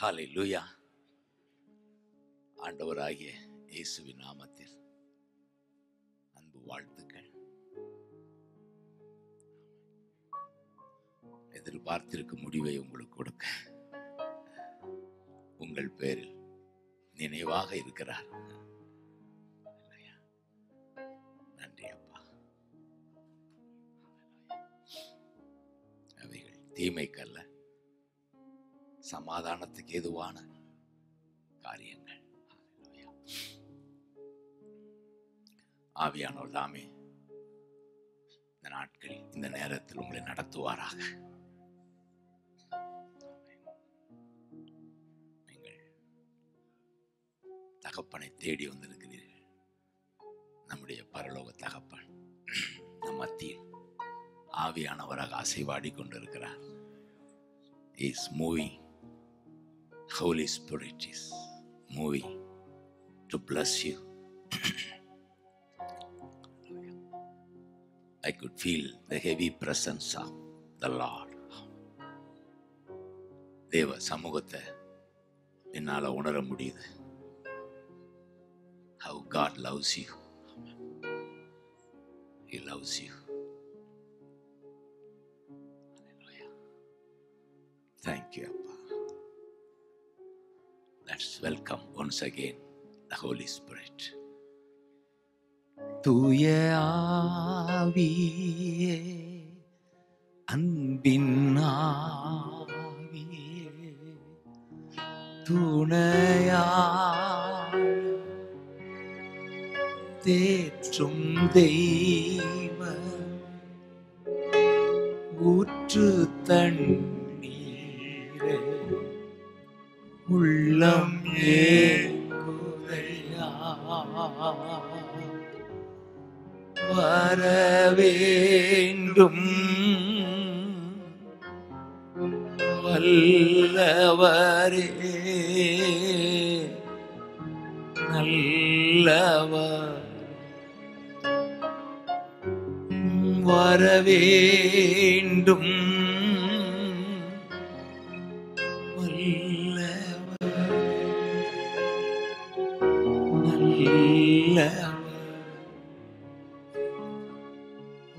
ஹல்லேலூயா. ஆண்டவராகிய இயேசுவின் நாமத்தில் அன்பு வாழ்த்துக்கள். எதிர்பார்த்திருக்கும் முடிவை உங்களுக்கு கொடுக்க உங்கள் பேரில் நினைவாக இருக்கிறார். நன்றி அப்பா. அவைகள் தீமைக்கல்ல, சமாதானத்துக்கு ஏதுவான காரியங்கள். ஆவியானவர் தாமே இந்த நாட்களில் இந்த நேரத்தில் உங்களை நடத்துவாராக. நீங்கள் தகப்பனை தேடி வந்திருக்கிறீர்கள். நம்முடைய பரலோக தகப்பன் நம் மத்தியில் ஆவியானவராக அசைவாடி கொண்டிருக்கிறார். He is moving. Holy Spirit is moving to bless you. I could feel the heavy presence of the Lord. தேவ சமூகத்தை என்னால உணர முடியுது. How God loves you. He loves you. Hallelujah. Thank you, Appa. Let's welcome once again the Holy Spirit. தூய ஆவியே, அன்பின் ஆவியே, துணையாய் தேற்றும் தெய்வ ஊற்று தண்ணீரே, உள்ளம் ஏங்குதையா, வரவேண்டும் வல்லவரே, நல்லவர் வரவேண்டும்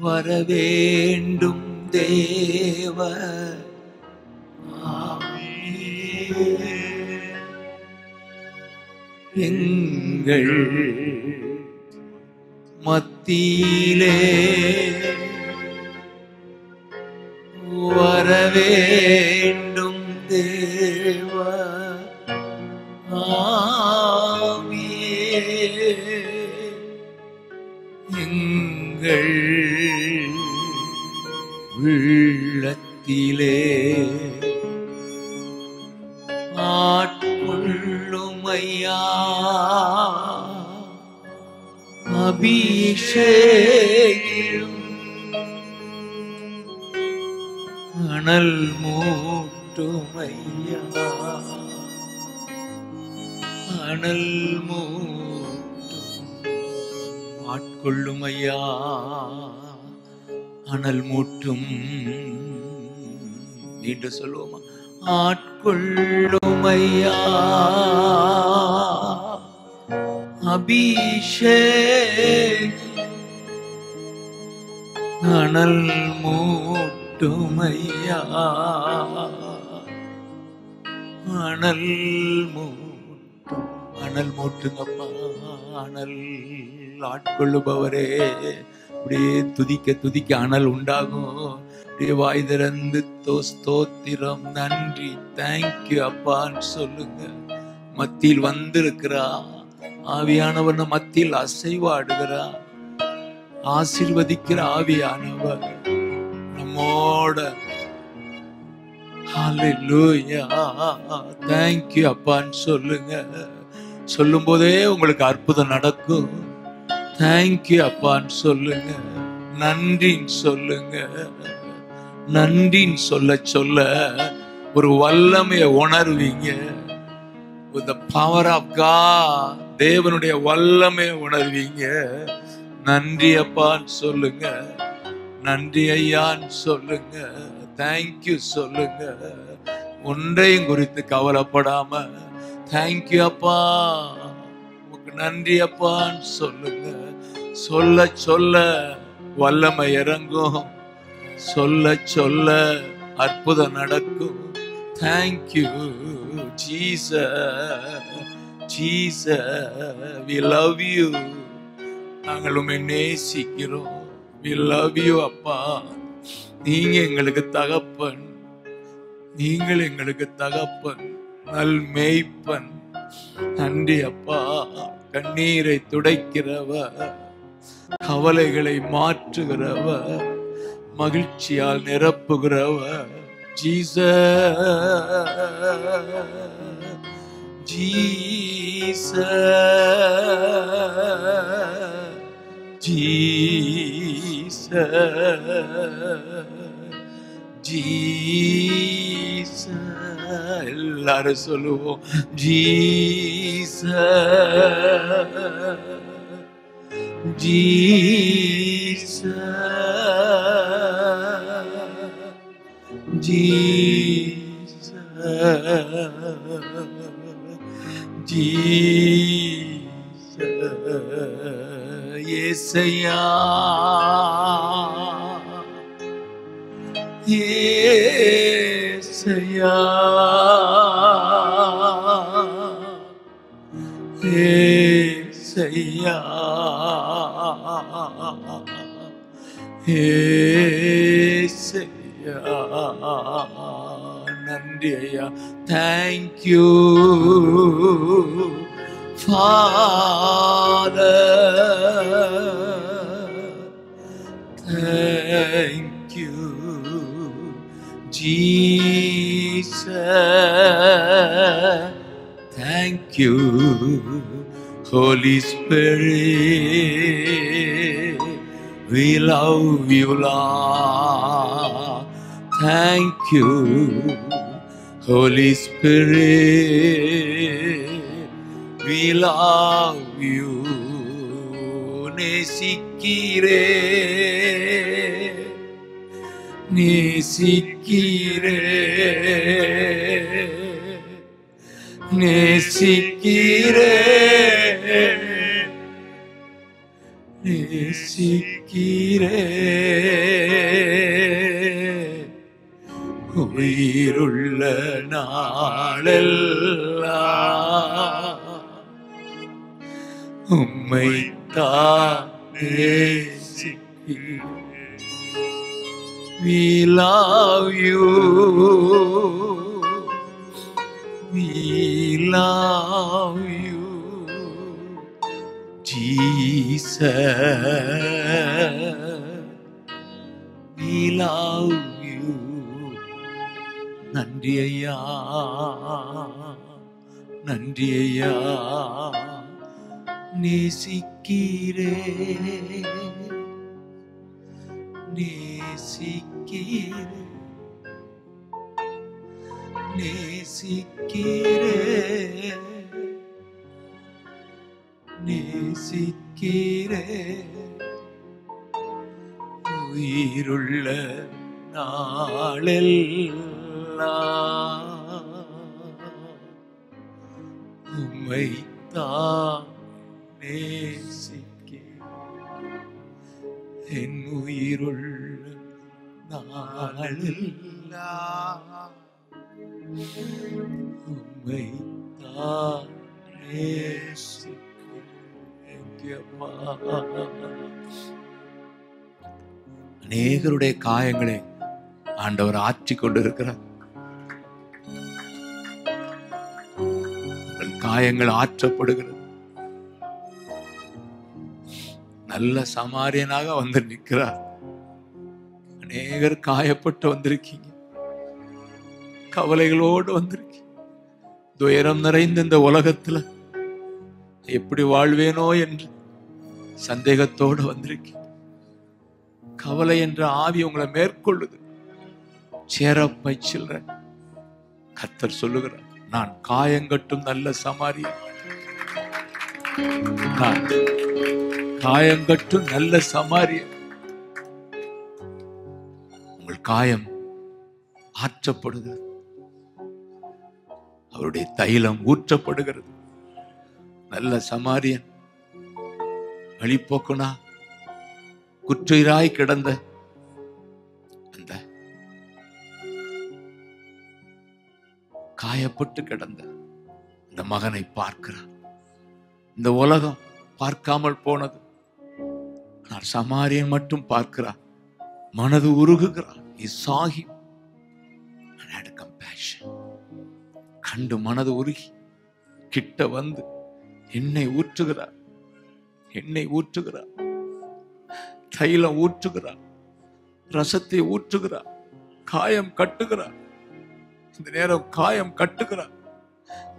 வரவேண்டும் தேவ ஆவியே, எங்கள் மத்தியிலே வரவேண்டும் தேவ ஆவியே, எங்கள் உள்ளத்திலே ஆட்கொள்ளும் ஐயா, அபிஷேகம் அனல் மூட்டும் ஐயா, அனல் மூட்டும் ஆட்கொள்ளும் ஐயா, அனல் மூட்டும். நீண்டு சொல்லுவோமா? ஆட்கொள்ளும் ஐயா, அபிஷேகம் அனல் மூட்டும் ஐயா, அனல் மூட்டும். அனல் மூட்டுங்கப்பா, அனல் ஆட்கொள்ளுபவரே. அப்படியே துதிக்க துதிக்க அனல் உண்டாகும். அப்படியே வாய் திறந்து ஸ்தோத்திரம், நன்றி, தேங்க்யூ அப்பான்னு சொல்லுங்க. மத்தியில் வந்திருக்கிறா ஆவியானவர், மத்தியில் அசைவாடுகிறா, ஆசீர்வதிக்கிற ஆவியானவர் நம்மோட. ஹல்லேலூயா, தேங்க்யூ அப்பான்னு சொல்லுங்க. சொல்லும் போதே உங்களுக்கு அற்புதம் நடக்கும். தேங்க்யூ அப்பான்னு சொல்லுங்க, நன்றின்னு சொல்லுங்க. நன்றின்னு சொல்ல சொல்ல ஒரு வல்லமையை உணர்வீங்க. With the power of God, தேவனுடைய வல்லமையை உணர்வீங்க. நன்றி அப்பான்னு சொல்லுங்க, நன்றி ஐயான்னு சொல்லுங்க, தேங்க்யூ சொல்லுங்க. ஒன்றையும் குறித்து கவலைப்படாம தேங்க்யூ அப்பா, உனக்கு நன்றி அப்பான்னு சொல்லுங்க. சொல்ல சொல்ல வல்லமை இறங்கும், சொல்ல சொல்ல அற்புதம் நடக்கும். Thank you Jesus, Jesus, we love you. நாங்கள் உம்மை நேசிக்கிறோம். we love you அப்பா. நீங்க எங்களுக்கு தகப்பன், நீங்கள் எங்களுக்கு தகப்பன், நல் மேய்ப்பன். நன்றி அப்பா. கண்ணீரை துடைக்கிறவர், கவலைகளை மாற்றுகிறவர், மகிழ்ச்சியால் நிரப்புகிறவர். Jesus, Jesus, Jesus, Jesus. எல்லாரும் சொல்லுவோம் ஜீசஸ், ஜீசஸ், ஜீசஸ், ஜீசஸ். ஏசையா, ஏசையா, ஏசையா, ஏசையா. நன்றி ஐயா. Thank you father, thank you Jesus, thank you Holy Spirit, we love you Lord. Thank you Holy Spirit, we love you. நேசிக்கிறே, நேசிக்கிறே, நேசிக்கிறே, நேசிக்கிறே. உயிருள்ள நாளெல்லாம் உம்மைத்தான் நேசிக்கிறேன். We love you, we love you, Jesus, we love you. நன்றி ஐயா, நன்றி ஐயா. நேசிக்கிறே, நேசிக்கிறே, நேசிக்கிறே, நேசிக்கிறே. உயிருள்ள நாளெல்லாம் உம்மைத்தான் நேசிக்கிறேன். என் உயிருள்ள நாளெல்லாம் உம்மைத்தான் நேசிக்கிறேன். அநேகருடைய காயங்களை ஆண்டவர் ஆற்றிக் கொண்டிருக்கிறார். காயங்கள் ஆற்றப்படுகிறது. நல்ல சமாரியனாக வந்து நிற்கிறார். அநேகர் காயப்பட்டு வந்திருக்கீங்க, கவலைகளோடு வந்திருக்கீங்க. துயரம் நிறைந்த இந்த உலகத்துல எப்படி வாழ்வேனோ என்று சந்தேகத்தோடு வந்திருக்கீங்க. கவலை என்ற ஆவி உங்களை மேற்கொள்ளுது. சேரப்பை சில்றேன். கர்த்தர் சொல்லுகிறார், நான் காயங்கட்டும் நல்ல சமாரியன். நான் காயங்கட்டும் நல்ல சமாரியன். உங்கள் காயம் ஆற்றப்படுகிறது. அவருடைய தைலம் ஊற்றப்படுகிறது. நல்ல சமாரியன் வழிபோக்குனா குற்றுயிராய் கிடந்த அந்த காயப்பட்டு கிடந்த இந்த மகனை பார்க்கிறார். இந்த உலகம் பார்க்காமல் போனது, ஆனால் சமாரியன் மட்டும் பார்க்கிறார். மனது உருகுகிறார். கண்டு மனது உருகி கிட்ட வந்து எண்ணெய் ஊற்றுகிறார். தைலம் ஊற்றுகிறார். ரசத்தை ஊற்றுகிறார். காயம் கட்டுகிறார். இந்த நேரம் காயம் கட்டுகிறார்.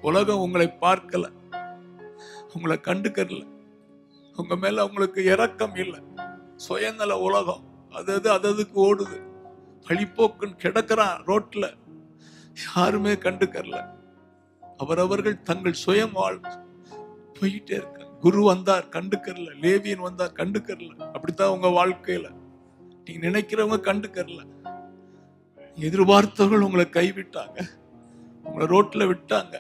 உலகம் உங்களை பார்க்கல, உங்களை கண்டுக்கல, உங்க மேல உங்களுக்கு இரக்கம் இல்லை. சுயநல உலகம் அதுக்கு ஓடுது. வழிபோக்குன்னு கிடக்கிறான் ரோட்ல, யாருமே கண்டுக்கல. அவரவர்கள் தங்கள் சுயம் போயிட்டே இருக்க. குரு வந்தார் கண்டுக்கல, லேவியன் வந்தார் கண்டுக்கல. அப்படித்தான் உங்க வாழ்க்கையில நீங்க நினைக்கிறவங்க கண்டுக்கல. எதிர்பார்த்தவர்கள் உங்களை கைவிட்டாங்க, உங்களை ரோட்ல விட்டாங்க.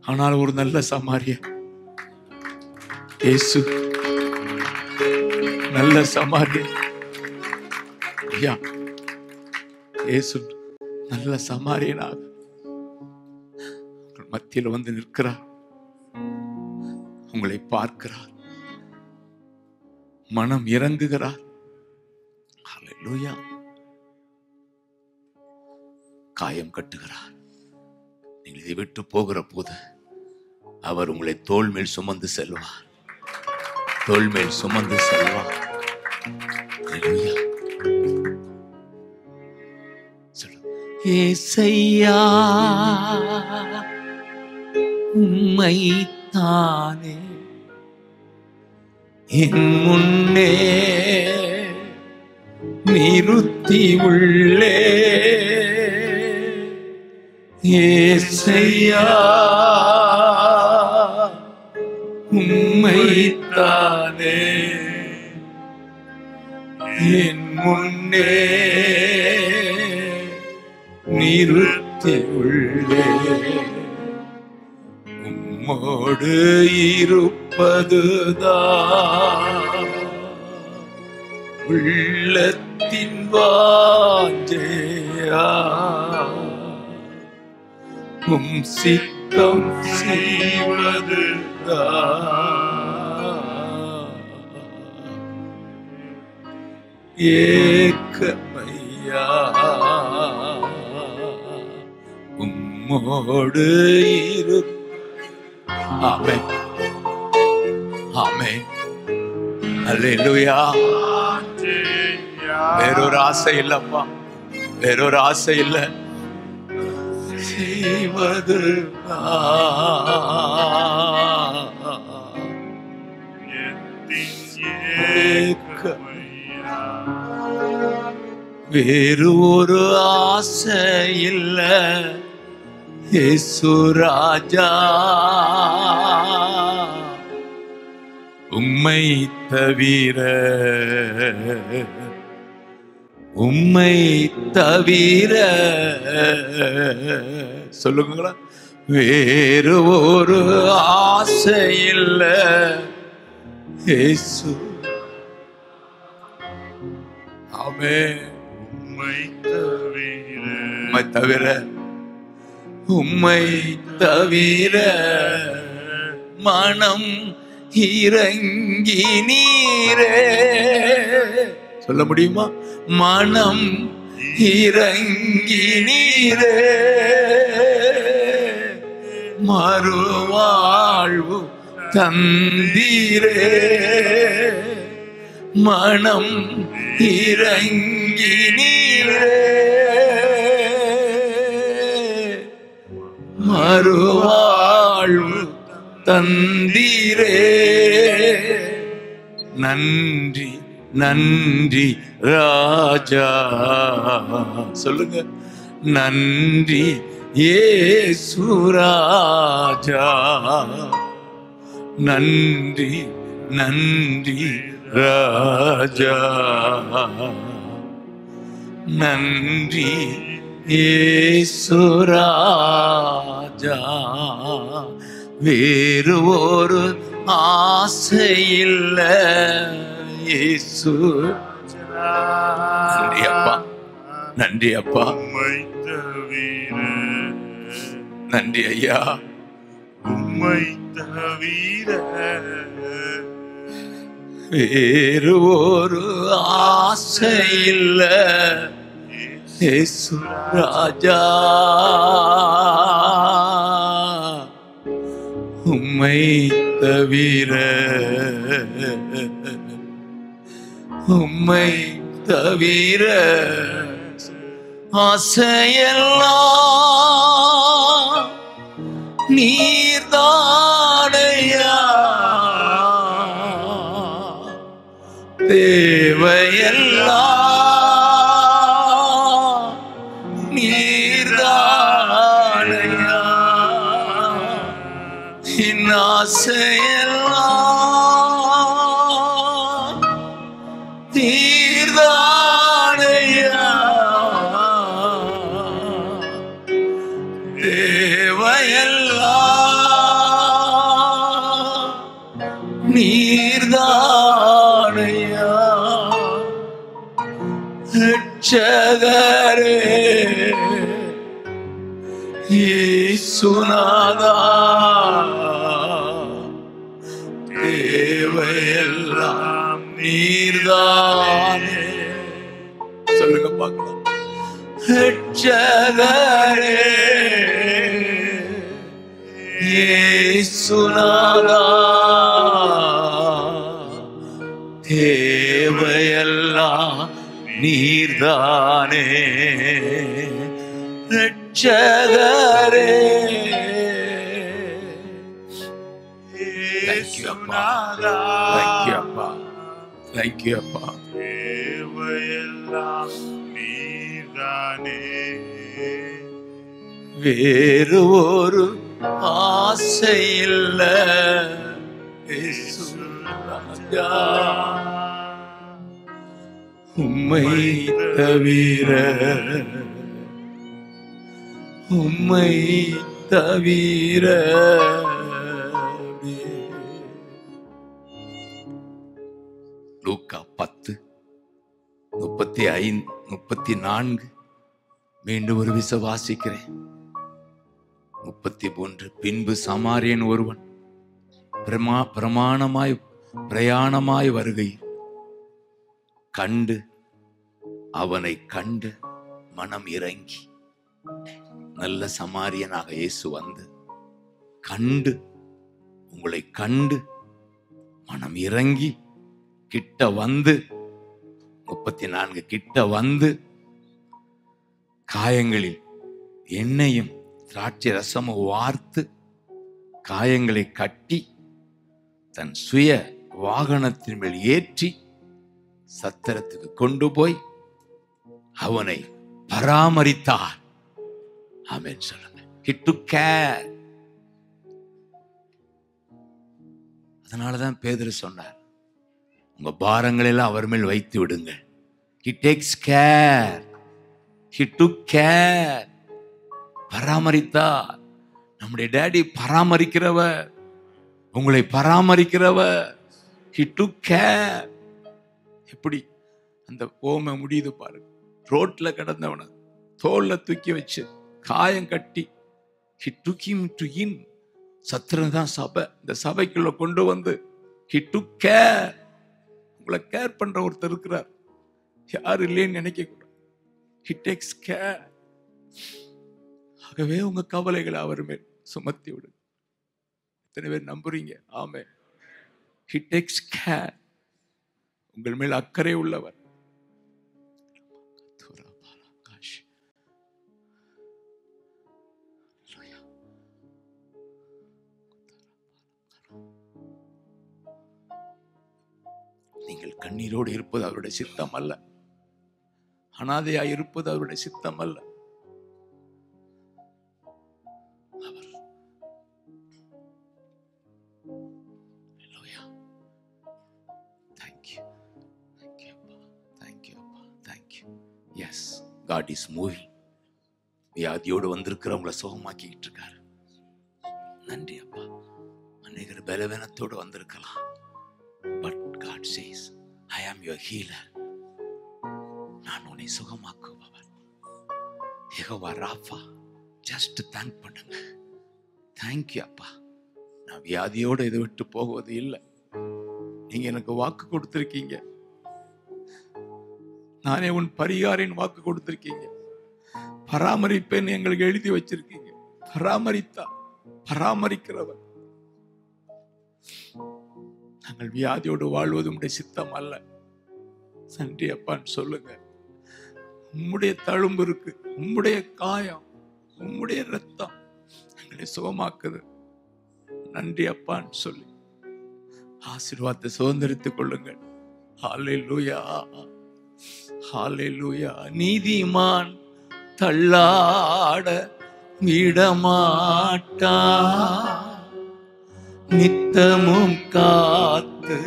ஆனால் ஒரு நல்ல சமாரியன் இயேசு, நல்ல சமாரியன் ஐயா இயேசு நல்ல சமாரியனாக மத்தியில் வந்து நிற்கிறார். உங்களை பார்க்கிறார், மனம் இறங்குகிறார். ஹல்லேலூயா. காயம் கட்டுகிறார். நீங்கள் இதை விட்டு போகிற போது அவர் உங்களை தோள் மேல் சுமந்து செல்வார். தோள் மேல் சுமந்து செல்வார். ஹல்லேலூயா. ஏசையா உம்மை தானே என் முன்னே நிறுத்தி உள்ளே. ஏசையா உம்மை தானே என் முன்னே நிறுத்தி உள்ளே. உம்மோடு இருப்பதுதான் உள்ளத்தின் வாஞ்சையா. உம் சித்தம் செய்வதுதான் ஏக்கமையா. உம்மோடு இரு. ஆமென், ஆமென், அல்லேலூயா. வேறொரு ஆசை இல்லப்பா, வேறொரு ஆசை இல்லை. செய்வது வேறு ஒரு ஆசை இல்லை. இயேசு ராஜா உம்மை தவிர, உம்மை தவிர சொல்லுங்களா, வேறு ஒரு ஆசை இல்லை. இயேசு ஆமென். உம்மை தவிர, உம்மை தவிர, உம்மை தவிர மனம் இறங்கி நீரே. சொல்ல முடியுமா? மனம் இறங்கி நீரே மறுவாழ்வு தந்தீரே. மனம் இறங்கி நீரே மறுவாழ்வு தந்தீரே. நன்றி நன்றி ராஜா. சொல்லுங்க, நன்றி இயேசு ராஜா. நன்றி நன்றி ராஜா. நன்றி இயேசு ராஜா. ராஜா வேறு ஒரு ஆசை இல்ல இயேசு. நன்றி அப்பா, நன்றி அப்பா, உம்மை தவிர நன்றி ஐயா. உம்மை தவிர வேறு ஒரு ஆசை இல்ல இயேசு ராஜா உம்மை தவிர, உம்மை தவிர ஆசையெல்லாம் நீர்தானையா, தேவையெல்லாம் நீர்தானையா, என் ஆசையெல்லாம் நீர்தானையா, தேவையெல்லாம் நீர்தானையா. ரட்சகரே இயேசுநாதா தேவையெல்லாம் நீர்தானே. சொல்லுங்க பார்க்கலாம். ரட்சகரே இயேசுநாதா தேவையெல்லாம் நீர்தானே. ரட்சகரே Thank you, அப்பா. Thank you, அப்பா. Thank you, அப்பா. தேவையெல்லாம் நீர்தானே. வேறு ஒரு ஆசை இல்ல இயேசு ராஜா உம்மை தவிர, உம்மை தவிர. லூக்கா 10:35-34 மீண்டும் ஒரு விசை வாசிக்கிறேன். 33 பின்பு சமாரியன் ஒருவன் பிரயாணமாய் வருகையில் கண்டு அவனை கண்டு மனம் இறங்கி, நல்ல சமாரியனாக இயேசு வந்து கண்டு, உங்களை கண்டு மனம் இறங்கி கிட்ட வந்து 34 கிட்ட வந்து காயங்களில் எண்ணெயும் திராட்சை ரசமும் வார்த்து காயங்களை கட்டி தன் சுய வாகனத்தின் மேல் ஏற்றி சத்திரத்துக்கு கொண்டு போய் அவனை பராமரித்தார். ஆமென் சொல்லுங்க. He took care. அதனாலதான் பேதுரு சொன்னார், உங்க பாரங்களை எல்லாம் அவர் மேல் வைத்து விடுங்க. He takes care. He took care. பராமரித்தார். நம்முடைய டேடி பராமரிக்கிறவர், உங்களை பராமரிக்கிறவர். He took care. எப்படி அந்த ஓமை முடியுது பாருங்க. ரோட்ல கிடந்தவன தோல்ல தூக்கி வச்சு காயம் கட்டி He took him to him. சத்திரம் தான் சபை. இந்த சபைக்குள்ள கொண்டு வந்து He took care. உங்களை கேர் பண்ற ஒருத்தர் இருக்கிறார். யாரு இல்லைன்னு நினைக்க கூடாது. He takes care. ஆகவே உங்க கவலைகளை அவர் மேல் சுமத்தி விடு. எத்தனை பேர் நம்புறீங்க? ஆமென். He takes care. உங்கள் மேல் அக்கறை உள்ளவர். நீங்கள் கண்ணீரோடு இருப்பது அவருடைய சித்தம் அல்ல. அனாதையாய் இருப்பது அவருடைய சித்தம் அல்ல. God is moving. வியாதியோடு வந்திருக்கிறவங்களை சுகமாக்கிட்டு இருக்காரு. நன்றி அப்பா. அநேகர் பலவீனத்தோடு வந்திருக்கலாம். But God says, I am your healer. நான் உன்னை சுகமாக்குபவன். யெகோவா ராஃபா. ஜஸ்ட் தேங்க் பண்ணுங்க. தேங்க்யூ அப்பா. நான் வியாதியோடு இதை விட்டு போவது இல்லை. நீங்க எனக்கு வாக்கு கொடுத்திருக்கீங்க. நானே உன் பரிகாரின் வாக்கு கொடுத்திருக்கீங்க. பராமரிப்பேன் எங்களுக்கு எழுதி வச்சிருக்கீங்க. பராமரித்தா பராமரிக்கிறவர். நாங்கள் வியாதியோடு வாழ்வது உம்முடைய சித்தம் அல்ல. நன்றி அப்பான்னு சொல்லுங்க. உம்முடைய தழும்பு இருக்கு, உம்முடைய காயம், உம்முடைய ரத்தம் எங்களை சுகமாக்குது. நன்றி அப்பான்னு சொல்லி ஆசீர்வாதத்தை சுதந்திரித்துக் கொள்ளுங்கள். ஹல்லேலூயா, ஹல்லேலூயா. நீதிமான் தள்ளாட விடமாட்டா, நித்தமும் காத்து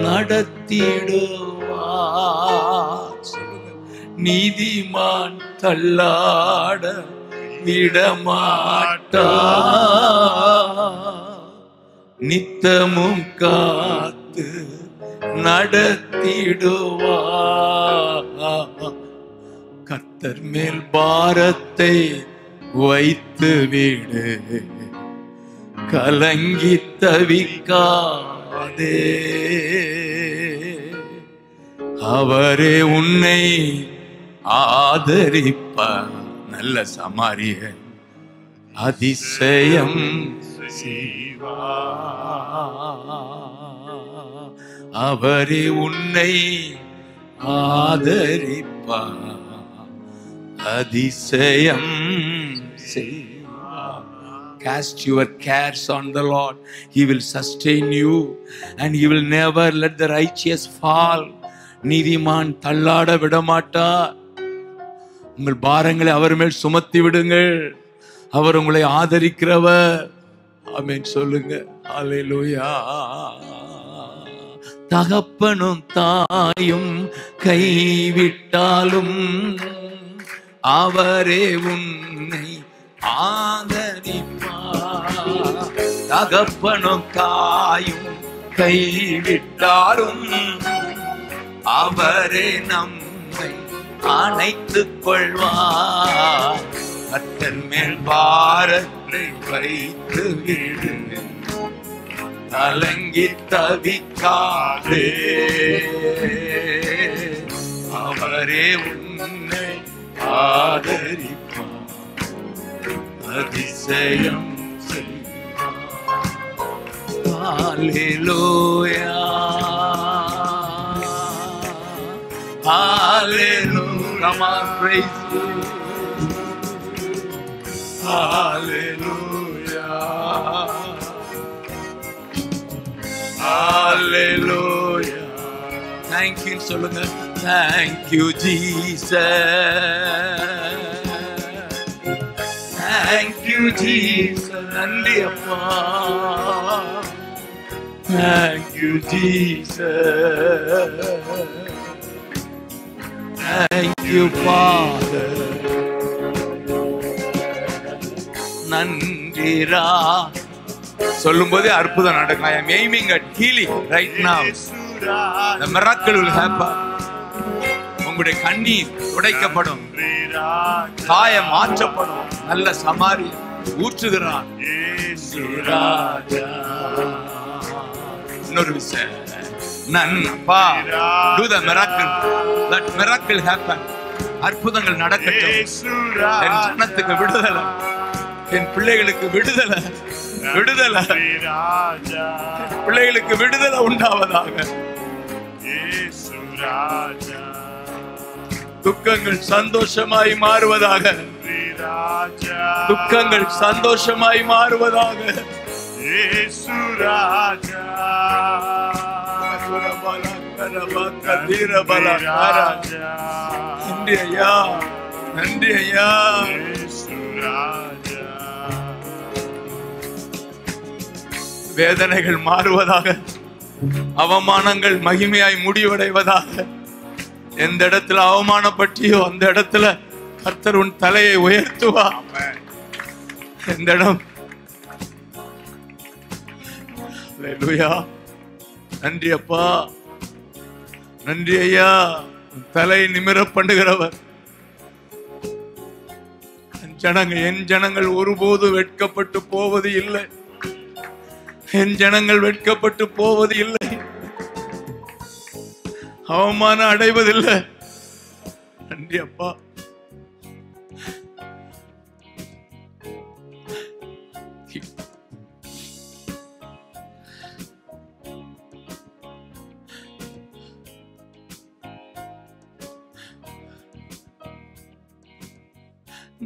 நடத்திடுவார். நீதிமான் தள்ளாட விடமாட்டா, நித்தமும் காத்து நடத்திடுவார். கர்த்தர் மேல் பாரத்தை வைத்து விடு, கலங்கி தவிக்காதே. அவரே உன்னை ஆதரிப்பார். நல்ல சமாரியன் அதிசயம் செய்வார். அவரே உன்னை ஆதரிப்பார், அதிசயம் செய்வார். Cast your cares on the Lord. He will sustain you and He will never let the righteous fall. நீதிமான் தள்ளாட விடமாட்டார். உங்கள் பாரங்களை அவர் மேல் சுமத்தி விடுங்கள். அவர் உங்களை ஆதரிக்கிறவர். ஆமென் சொல்லுங்க. ஹல்லேலூயா. தகப்பனும் தாயும் கைவிட்டாலும் அவரே உன்னை ஆதரிப்பார். தகப்பனும் தாயும் கைவிட்டாலும் அவரே நம்மை அணைத்துக் கொள்வார். கர்த்தர் மேல் பாரத்தை வைத்து விடு, கலங்கி தவிக்காதே. அவரே உன்னை ஆதரிப்பார், அதிசயம் செய்வார். ஹல்லேலூயா, ஹல்லேலூயா. Come on, praise Him. Hallelujah, hallelujah. Thank you சொல்லுங்க. Thank you Jesus, thank you Jesus. நன்றி அப்பா. Thank you Jesus, thank you Father. நன்றிரா சொல்லும் போதே அற்புதம் நடக்கும். I am aiming at healing right now. The miracle will happen. உங்களுடைய கண்ணீர் துடைக்கப்படும், காயம் மாற்றப்படும். நல்ல சமாரி ஊற்றுகிறான். இன்னொரு விஷயம், நன்பா do the miracle. That miracle happen. அற்புதங்கள் நடக்கட்டும். என் ஜனத்துக்கு விடுதலை, என் பிள்ளைகளுக்கு விடுதலை, விடுதலை, பிள்ளைகளுக்கு விடுதலை உண்டாவதாக. துக்கங்கள் சந்தோஷமாய் மாறுவதாக, துக்கங்கள் சந்தோஷமாய் மாறுவதாக. நன்றி ஐயா, நன்றி ஐயா. வேதனைகள் மாறுவதாக, அவமானங்கள் மகிமையாய் முடிவடைவதாக. எந்த இடத்துல அவமானப்பட்டியோ அந்த இடத்துல கர்த்தர் உன் தலையை உயர்த்துவா. எந்த இடம் அல்லேலூயா. நன்றி அப்பா, நன்றி ஐயா. தலை நிமிர பண்ணுகிறவர். என் ஜனங்கள் ஒருபோது வெட்கப்பட்டு போவது இல்லை. என் ஜனங்கள் வெட்கப்பட்டு போவது இல்லை, அவமானம் அடைவதில்லை. நன்றி அப்பா.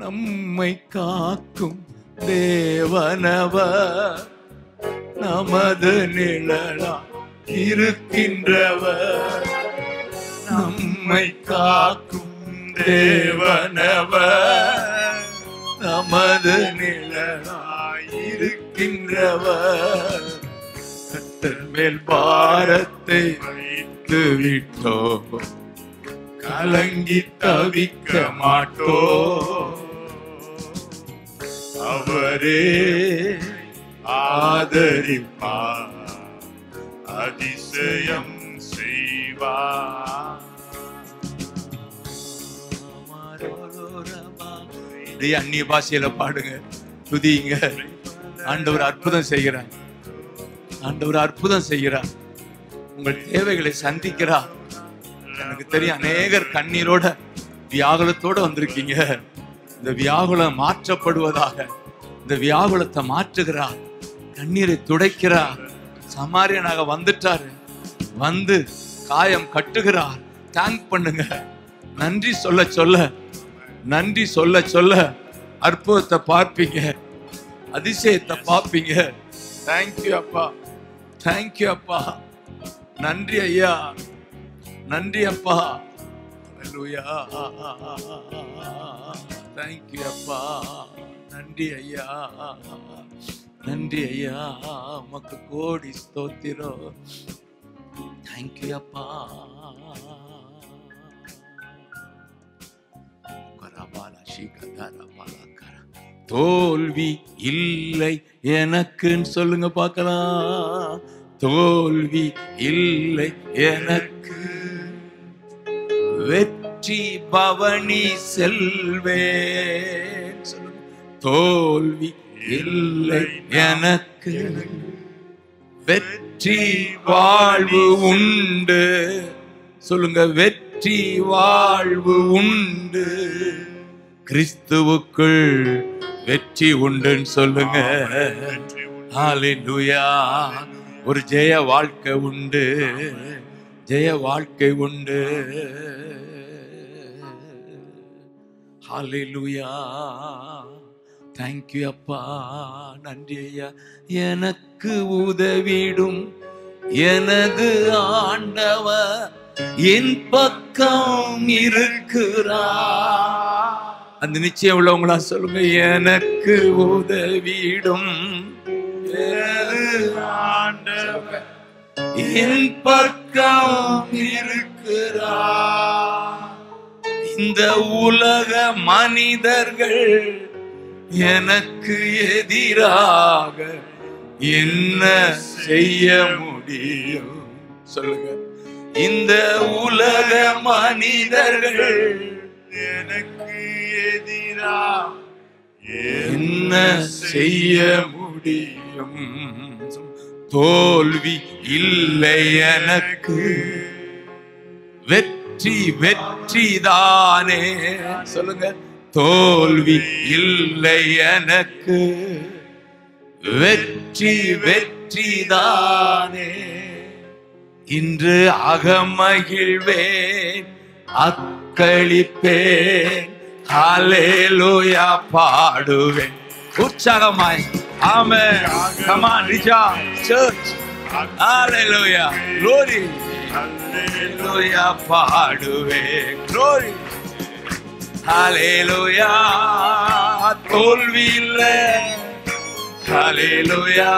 நம்மை காக்கும் தேவனவர், நமது நிழலா இருக்கின்றவர். நம்மை காக்கும் தேவனவர், நமது நிழலா இருக்கின்றவர். கர்த்தர் மேல் பாரத்தை வைத்து விட்டோம், கலங்கி தவிக்க மாட்டோம். அவரே ஆதரிப்பார், அதிசயம் செய்வார். அந்நிய பாஷையில பாடுங்க, துதிங்க. ஆண்டவர் அற்புதம் செய்கிறார், ஆண்டவர் அற்புதம் செய்கிறார். உங்கள் தேவைகளை சந்திக்கிறார். எனக்கு தெரியும், அநேகர் கண்ணீரோட வியாகுலத்தோட வந்திருக்கீங்க. இந்த வியாகுலம் மாற்றப்படுவதாக. இந்த வியாகுலத்தை மாற்றுகிறார், கண்ணீரை துடைக்கிறார். சமாரியனாக வந்துட்டாரு, வந்து காயம் கட்டுகிறார். தேங்க் பண்ணுங்க. நன்றி சொல்ல சொல்ல, நன்றி சொல்ல சொல்ல அற்புதத்தை பார்ப்பீங்க, அதிசயத்தை பார்ப்பீங்க. தேங்க்யூ அப்பா, தேங்க்யூ அப்பா. நன்றி ஐயா, நன்றி அப்பா. அல்லேலூயா. தேங்க்யூ அப்பா. நன்றி ஐயா, நன்றி ஐயா. உமக்கு கோடி ஸ்தோத்திரம். தேங்க்யூ அப்பா. தோல்வி இல்லை எனக்குன்னு சொல்லுங்க பார்க்கலாம். தோல்வி இல்லை எனக்கு, வெற்றி பவனி செல்வேன். சொல்லுங்க. தோல்வி இல்லை எனக்கு, வெற்றி வாழ்வு உண்டு. சொல்லுங்க, வெற்றி வாழ்வு உண்டு. கிறிஸ்துவுக்குள் வெற்றி உண்டுன்னு சொல்லுங்க. ஹல்லேலூயா. ஒரு ஜெய வாழ்க்கை உண்டு, ஜெய வாழ்க்கை உண்டு. ஹல்லேலூயா. தேங்க்யூ அப்பா. நன்றி ஐயா. எனக்கு உதவிடும் எனது ஆண்டவர் என் பக்கம் இருக்கிறார். அந்த நிச்சயம் உள்ளவங்களா சொல்லுங்க. எனக்கு உதவிடும் எனது ஆண்டவர் என் பக்கம் இருக்கிறார். இந்த உலக மனிதர்கள் எனக்கு எதிராக என்ன செய்ய முடியும்? சொல்லுங்க. இந்த உலக மனிதர்கள் எனக்கு எதிராக என்ன செய்ய முடியும்? தோல்வி இல்லை எனக்கு, வெற்றி வெற்றி தானே. சொல்லுங்க. தோல்வி இல்லை எனக்கு, வெற்றி வெற்றி தானே. இன்று அகமகிழ்வேன், அக்களிப்பேன், ஹல்லேலூயா பாடுவேன் உற்சாகமாய். ஆமென். Come on, rejoice, church. Hallelujah. Glory. Hallelujah பாடுவேன். Glory. Hallelujah. தோல்வி இல்லை. Hallelujah.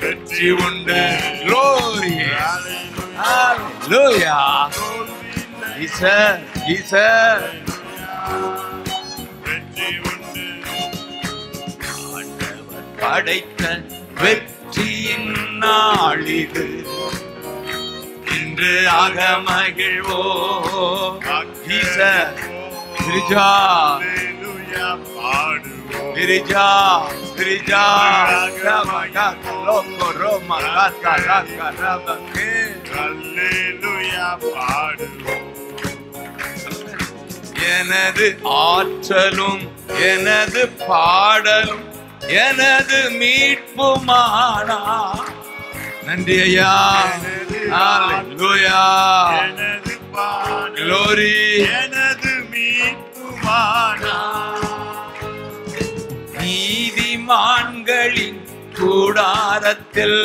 வெற்றி உண்டு. Glory. Hallelujah. Jesus, Jesus. படைத்த வெற்றியின் நாளிது இன்று ஆக மகிழ்வோ கிரிஜா ஹல்லேலூயா பாடுவோம் கிரிஜா கிரிஜா லோகோ ரோமா காரபகே ஹல்லேலூயா பாடுவோம் எனது ஆற்றலும் எனது பாடலும் எனது மீட்புமானா. நன்றி ஐயா. ஹல்லேலூயா. எனது பாடல் Glory. எனது மீட்புமானா. நீதிமான்களின் கூடாரத்தில்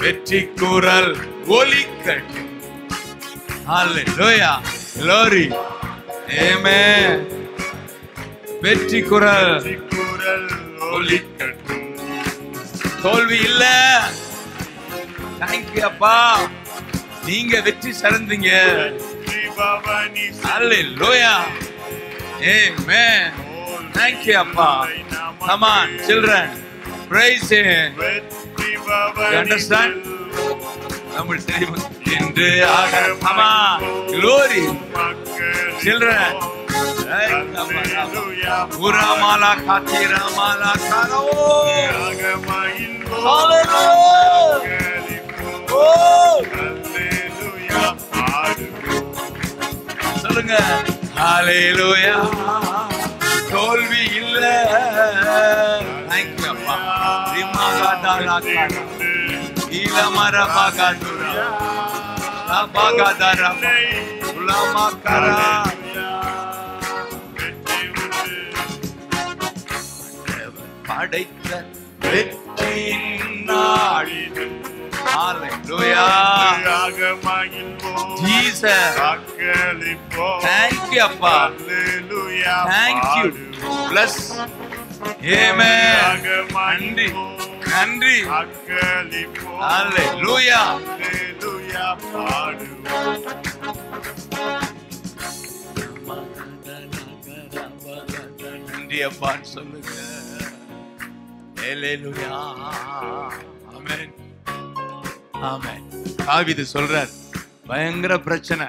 வெற்றி குரல் ஒலிக்கட்டும். ஹல்லேலூயா. Glory. Amen. வெற்றி குரல் குரல் ஒலிக்கட்டும். தோல்வி இல்ல. தேங்க்யூ அப்பா, நீங்க வெற்றி சிறந்தீங்க. வெற்றி பவனி ஹல்லேலூயா. Amen. Thank you அப்பா. Come on children, praise him. வெற்றி பவனி You understand? நம்ம தெரியும் என்று ஆக. Come on, glory children. ஹல்லேலூயா உரமாலா காத்திரமாலா காரோ. ஆகமயின் Hallelujah. Oh, ஹல்லேலூயா பாடுவோம். சொல்லுங்க. ஹல்லேலூயா. தோல்வி இல்ல. Thank you அப்பா. ரிமகாதாலா காரா. இலமரபகாதுரா. லபகாதாரா. உலமகரா. படைத்த வெற்றியின் நாளிது. Hallelujah. Jesus. Thank you அப்பா. Thank you. Bless. Amen. நன்றி நன்றி. Hallelujah. நன்றி அப்பான்னு சொல்லுங்க. Hallelujah. Amen. Amen. தாவீது சொல்றார், பயங்கர பிரச்சனை.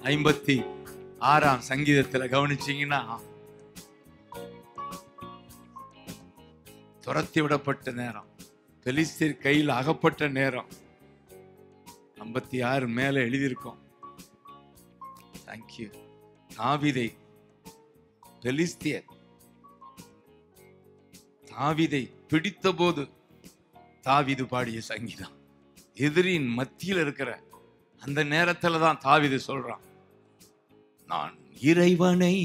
56ஆம் சங்கீதத்துல கவனிச்சீங்கன்னா, துரத்தி விடப்பட்ட நேரம், பெலிஸ்தர் கையில் அகப்பட்ட நேரம். 56 மேல எழுதியிருக்கோம். தேங்க்யூ. தாவீதை பெலிஸ்தியர் தாவீதை பிடித்த போது தாவீது பாடிய சங்கீதம். எதிரின் மத்தியில் இருக்கிற அந்த நேரத்துல தான் தாவீது சொல்றான், நான் இறைவனை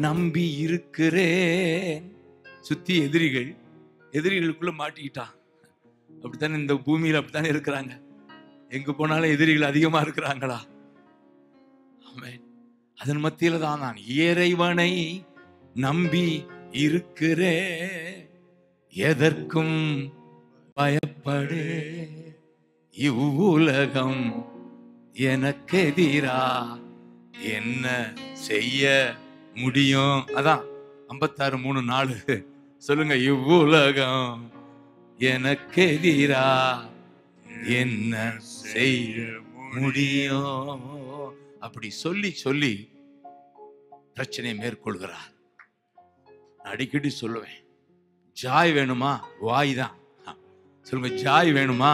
நம்பி இருக்கிறேன். சுத்தி எதிரிகளுக்குள்ள மாட்டிக்கிட்டான். அப்படித்தானே இந்த பூமியில அப்படித்தானே இருக்கிறாங்க. எங்க போனாலும் எதிரிகள் அதிகமா இருக்கிறாங்களா? ஆமென். அதன் மத்தியில தான் நான் இறைவனை நம்பி இருக்கிறேன், எதற்கும் பயப்படே, இவ்வுலகம் எனக்கு எதிரா என்ன செய்ய முடியும்? அதான் 56:3-4 சொல்லுங்க. இவ்வுலகம் எனக்கு எதிரா என்ன செய்ய முடியும்? அப்படி சொல்லி சொல்லி பிரச்சனையை மேற்கொள்கிறார். அடிக்கடி சொல்லுவேன், ஜாய் வேணுமா? வாய் தான். சொல்லுங்க, ஜாய் வேணுமா?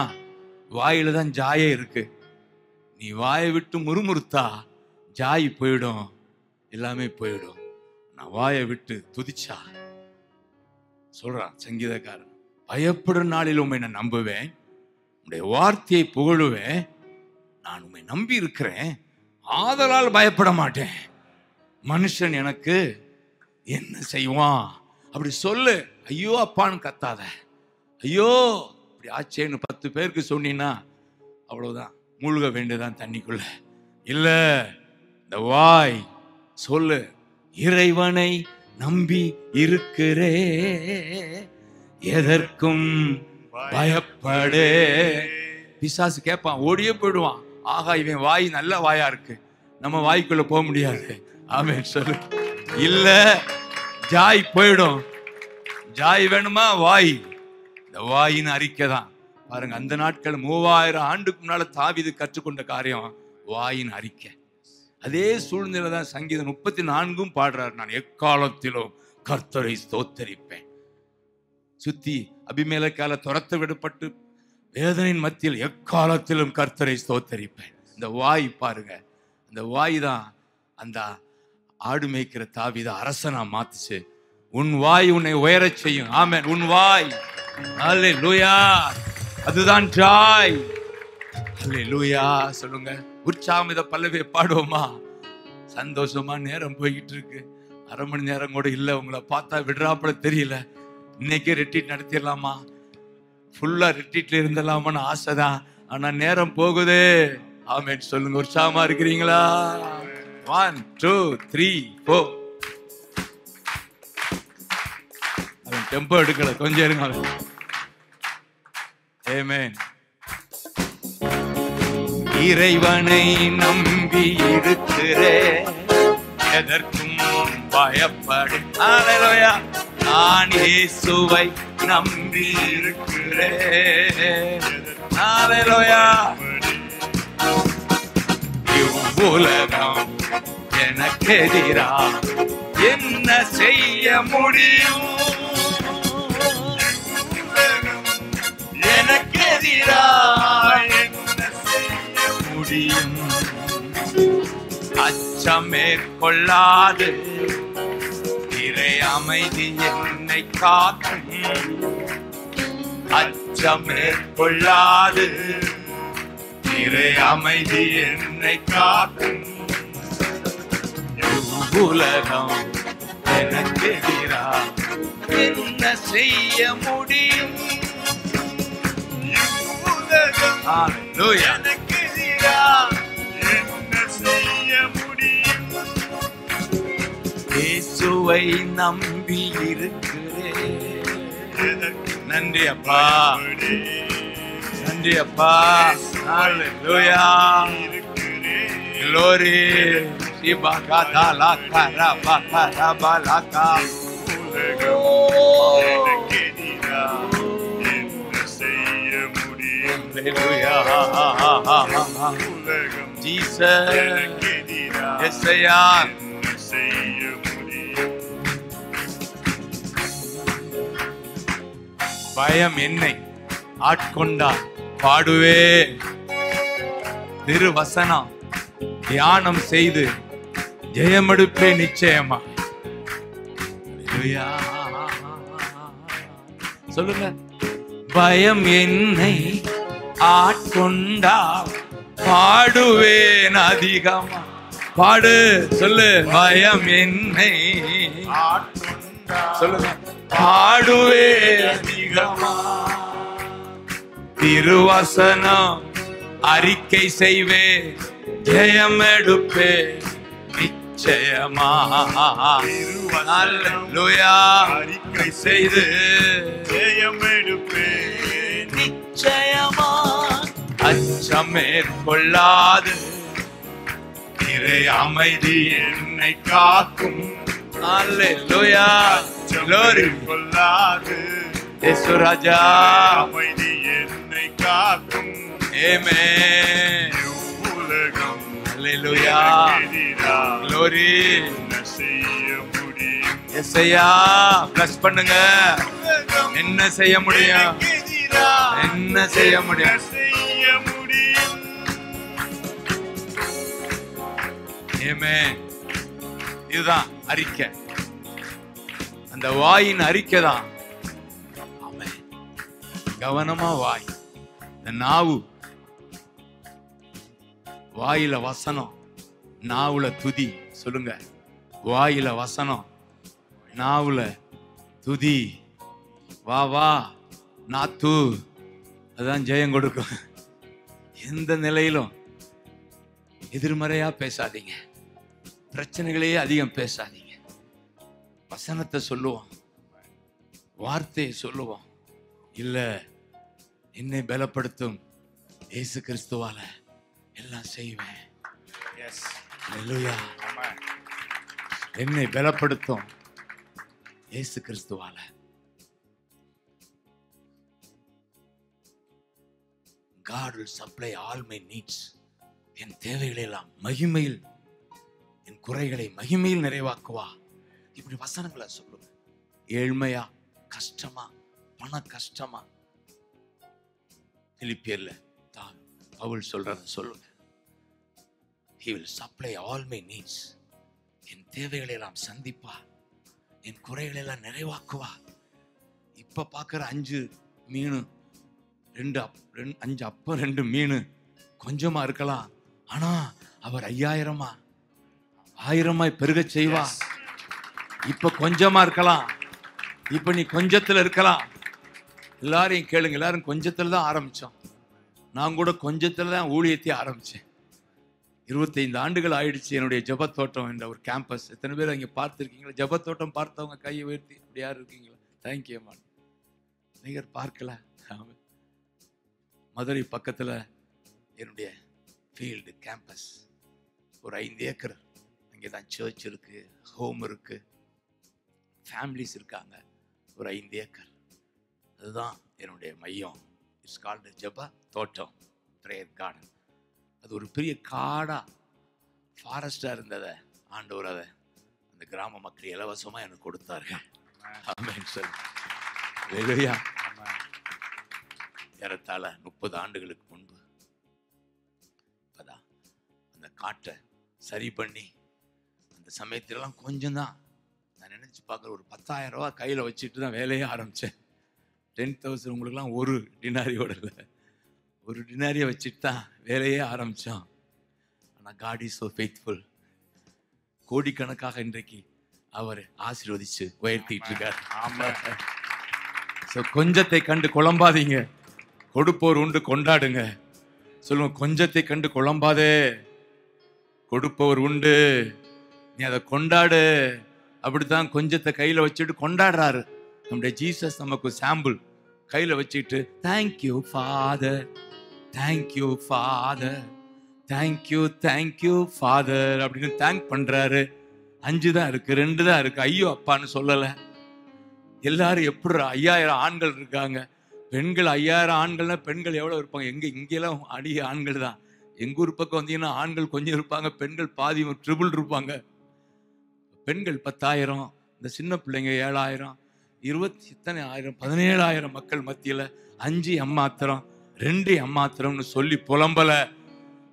வாயில தான் ஜாயே இருக்கு. நீ வாயை விட்டு முறுமுறுத்தா ஜாய் போயிடும், எல்லாமே போயிடும். நான் வாயை விட்டு துதிச்சா, சொல்றான் சங்கீதக்காரன், பயப்படும் நாளில் உண்மை நான் நம்புவேன், உன்னுடைய வார்த்தையை புகழுவேன். நான் உண்மை நம்பி இருக்கிறேன், ஆதலால் பயப்பட மாட்டேன். மனுஷன் எனக்கு என்ன செய்வான்? அப்படி சொல்லு. ஐயோ அப்பான்னு கத்தாத. ஐயோ இப்படி ஆச்சேன்னு 10 பேருக்கு சொன்னீங்கன்னா அவ்வளவுதான், மூழ்க வேண்டியதான் தண்ணிக்குள்ள. இல்ல, இந்த வாய் சொல்லு, இறைவனை நம்பி இருக்கிறே, எதற்கும் பயப்படே. பிசாசு கேட்பான், ஓடியே போயிடுவான். ஆகா, இவன் வாய் நல்ல வாயா இருக்கு, நம்ம வாய்க்குள்ள போக முடியாது. ஆமென் சொல்லு. இல்ல, ஜாய் போயிடும். ஜாய் வேணுமா? வாய், இந்த இந்த வாயின் அறிக்கை தான். பாருங்க, அந்த நாட்கள் 3000 ஆண்டுக்கு முன்னால தாவீது கற்றுக்கொண்ட காரியம் வாயின் அறிக்கை. அதே சூழ்நிலை தான் சங்கீதம் 34 பாடுறாரு. நான் எக்காலத்திலும் கர்த்தரை ஸ்தோத்தரிப்பேன். சுத்தி அபிமெலேக்கால துரத்த விடப்பட்டு வேதனையின் மத்தியில் எக்காலத்திலும் கர்த்தரை ஸ்தோத்தரிப்பேன். இந்த வாய் பாருங்க, அந்த வாய் தான் அந்த ஆடு மேய்க்கிற தாவீதை அரசனா மாத்துச்சு. உன் வாய் உன்னை உயரச் செய்யும். ஆமென். உன் வாய். அல்லேலூயா. அதுதான் ஜாய். அல்லேலூயா. சொல்லுங்க, உற்சாகம். இதை பல்லவியை பாடுவோமா? சந்தோஷமா நேரம் போய்கிட்டு இருக்கு. அரை மணி நேரம் கூட இல்லை. உங்களை பார்த்தா விடுறாப்புல தெரியல. இன்னைக்கே ரெட்ரீட் நடத்திடலாமா, ஃபுல்லா ரெட்ரீட்ல இருந்தலாமான்னு ஆசைதான். ஆனா நேரம் போகுது. ஆமென். சொல்லுங்க, உற்சாகமா இருக்கிறீங்களா? 1 2 3 4. அவன் டெம்போ எடுக்கல, கொஞ்சம் இருங்க. ஆமென். இறைவனை நம்பி இருக்கிறேன், எதற்கும் பயப்படு. ஹல்லேலூயா. நான் இயேசுவை நம்பி இருக்கிறேன். ஹல்லேலூயா. இவ்வுலகம் எனக்கு எதிரா என்ன செய்ய முடியும்? எனக்கு எதிரா என்ன செய்ய முடியும்? அச்சம் மேற்கொள்ளாது இறை அமைதி என்னை காக்கும். அச்சம் மேற்கொள்ளாது இறை அமைதி என்னை காக்கும். உலகம் எனக்கு எதிரா என்ன செய்ய முடியும்? உலகம் எனக்கு எதிரா என்ன செய்ய முடியும்? இயேசுவை நம்பி இருக்கிறேன். நன்றி அப்பா, நன்றி அப்பா. ஹல்லேலூயா. Glory. Ibakadala karabakarabaka. Hallelujah. Jesus. Yesaya. பயம் என்னை ஆட்கொண்டா பாடுவே. திருவசனம் தியானம் செய்து ஜெயமெடுப்பே நிச்சயமா. சொல்லுங்க, பயம் என்னை ஆட்கொண்டா பாடுவேன் அதிகமா. பாடு, சொல்லு. பயம் என்னை ஆட்கொண்டா, சொல்லுங்க, பாடுவே அதிகமா. திருவசனம் அறிக்கை செய்வே, ஜெயம் எடுப்பே நிச்சயமா. அல்லேலூயா. அறிக்கை செய்து ஜெயம் எடுப்பே நிச்சயமா. அச்சம் மேற்கொள்ளாது இறை அமைதி என்னை காக்கும். அல்லேலூயா. Glory. கொள்ளாது இயேசு ராஜா அமைதி என்னை காக்கும். ஆமென். உலகம் அல்லேலூயா. Glory. என்ன செய்ய முடியும்? இயேசையா ப்ளஸ் பண்ணுங்க. என்ன செய்ய முடியும்? என்ன செய்ய முடியும்? ஆமென். இதுதான் அறிக்கை. அந்த வாயின் அறிக்கை தான். ஆமென். கவனமா வாய். இந்த நாவு, வாயில வசனம், நாவுல துதி. சொல்லுங்க, வாயில வசனம், நாவுல துதி. வா வா நாத்து, அதுதான் ஜெயம் கொடுக்கும். எந்த நிலையிலும் எதிர்மறையா பேசாதீங்க. பிரச்சனைகளையே அதிகம் பேசாதீங்க. வசனத்தை சொல்லுவோம், வார்த்தையை சொல்லுவோம். இல்ல, என்னை பலப்படுத்தும் இயேசு கிறிஸ்துவால எல்லாம் செய்வேன். அல்லேலூயா. என்னை பலப்படுத்தும் இயேசு கிறிஸ்துவால. God will supply all my needs. என் தேவைகளை எல்லாம் மகிமையில், என் குறைகளை மகிமையில் நிறைவாக்குவா. இப்படி வசனங்களை சொல்லுங்க. ஏழ்மையா, கஷ்டமா, பண கஷ்டமா, பிலிப்பியர்ல பவுல் சொல்றத சொல்லுங்க. He will supply all my needs. என் தேவைகளை எல்லாம் சந்திப்பா, என் குறைகளை எல்லாம் நிறைவாக்குவா. இப்ப பார்க்கிற 5 மீன் 5 அப்பம் 2 மீன் கொஞ்சமா இருக்கலாம். ஆனா அவர் 5000 1000 பெருக செய்வா. இப்ப கொஞ்சமா இருக்கலாம், இப்ப நீ கொஞ்சத்துல இருக்கலாம். எல்லாரையும் கேளுங்க, எல்லாரும் கொஞ்சத்துல தான் ஆரம்பிச்சோம். நான் கூட கொஞ்சத்துல தான் ஊழியத்தை ஆரம்பிச்சேன். 25 ஆண்டுகள் ஆயிடுச்சு என்னுடைய ஜெபத்தோட்டம் என்ற ஒரு கேம்பஸ். எத்தனை பேர் அங்கே பார்த்துருக்கீங்களா? ஜெபத்தோட்டம் பார்த்தவங்க கையை உயர்த்தி. அப்படி யாரும் இருக்கீங்களா? தேங்க்யூ அம்மா. நீங்கள் பார்க்கல. மதுரை பக்கத்தில் என்னுடைய ஃபீல்டு கேம்பஸ் ஒரு 5 ஏக்கர். அங்கே தான் சர்ச் இருக்கு, ஹோம் இருக்கு, ஃபேமிலிஸ் இருக்காங்க. ஒரு 5 ஏக்கர், அதுதான் என்னுடைய மையம். இட்ஸ் கால்டு ஜெப தோட்டம், பிரேயர் கார்டன். அது ஒரு பெரிய காடா ஃபாரஸ்டா இருந்ததை ஆண்டவர் அதை அந்த கிராம மக்கள் இலவசமா எனக்கு கொடுத்தார்கள். ஆமென் சொல்லு. ஹல்லேலூயா. ஏறத்தாழ 30 ஆண்டுகளுக்கு முன்பு இப்பதான் அந்த காட்டை சரி பண்ணி, அந்த சமயத்திலலாம் கொஞ்சம் தான் நான் நினைச்சு பார்க்குற, ஒரு 10,000 ரூபா கையில் வச்சுட்டு தான் வேலையே ஆரம்பித்தேன். 10,000 உங்களுக்குலாம் ஒரு டினாரியோட இல்லை, ஒரு டினாரியை வச்சுட்டு தான் வேலையே ஆரம்பித்தோம். ஆனால் God is so faithful. கோடிக்கணக்காக இன்றைக்கு அவர் ஆசீர்வதிச்சு உயர்த்திட்டு இருக்கார். ஸோ கொஞ்சத்தை கண்டு குழம்பாதீங்க, கொடுப்போர் உண்டு கொண்டாடுங்க. சொல்லுங்க, கொஞ்சத்தை கண்டு குழம்பாதே, கொடுப்பவர் உண்டு, நீ அதை கொண்டாடு. அப்படித்தான் கொஞ்சத்தை கையில் வச்சுட்டு கொண்டாடுறாரு நம்முடைய ஜீசஸ். நமக்கு சாம்பிள் கையில் வச்சுட்டு thank you father, thank you father, thank you thank you father அப்படின்னு தேங்க் பண்றாரு. 5 தான் இருக்கு, 2 தான் இருக்கு. ஐயோ அப்பான்னு சொல்லலை. எல்லாரும் எப்படி 5000 ஆண்கள் இருக்காங்க, பெண்கள் 5000 ஆண்கள்னா பெண்கள் எவ்வளோ இருப்பாங்க? இங்கெல்லாம் அதிக ஆண்கள் தான். எங்கள் ஊர் பக்கம் வந்தீங்கன்னா ஆண்கள் கொஞ்சம் இருப்பாங்க, பெண்கள் பாதி ட்ரிபிள் இருப்பாங்க. பெண்கள் 10,000, இந்த சின்ன பிள்ளைங்க 7,000, 20 17,000 மக்கள் மத்தியில் 5 எம்மாத்திரம் 2 எம்மாத்திரம்னு சொல்லி புலம்பல.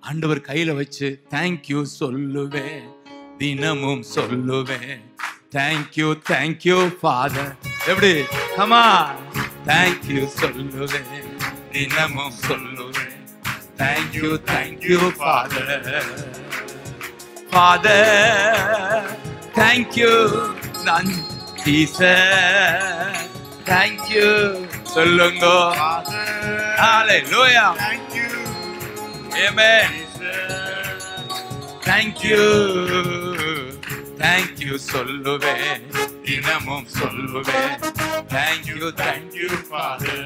ஆண்டவர் கையில வச்சு தேங்க்யூ சொல்லுவேன், தினமும் சொல்லுவேன். Thank you thank you father. எப்படி? கமா. தேங்க்யூ சொல்லுவேன், தினமும் சொல்லுவேன். Thank you thank you father, father thank you. நன்றி சார், தேங்க்யூ சொல்லுங்க. ஹல்லேலூயா. ஆமென். தேங்க்யூ தேங்க்யூ சொல்லுவேன், தினமும் சொல்லுவேன். தேங்க்யூ தேங்க்யூ ஃபாதர்,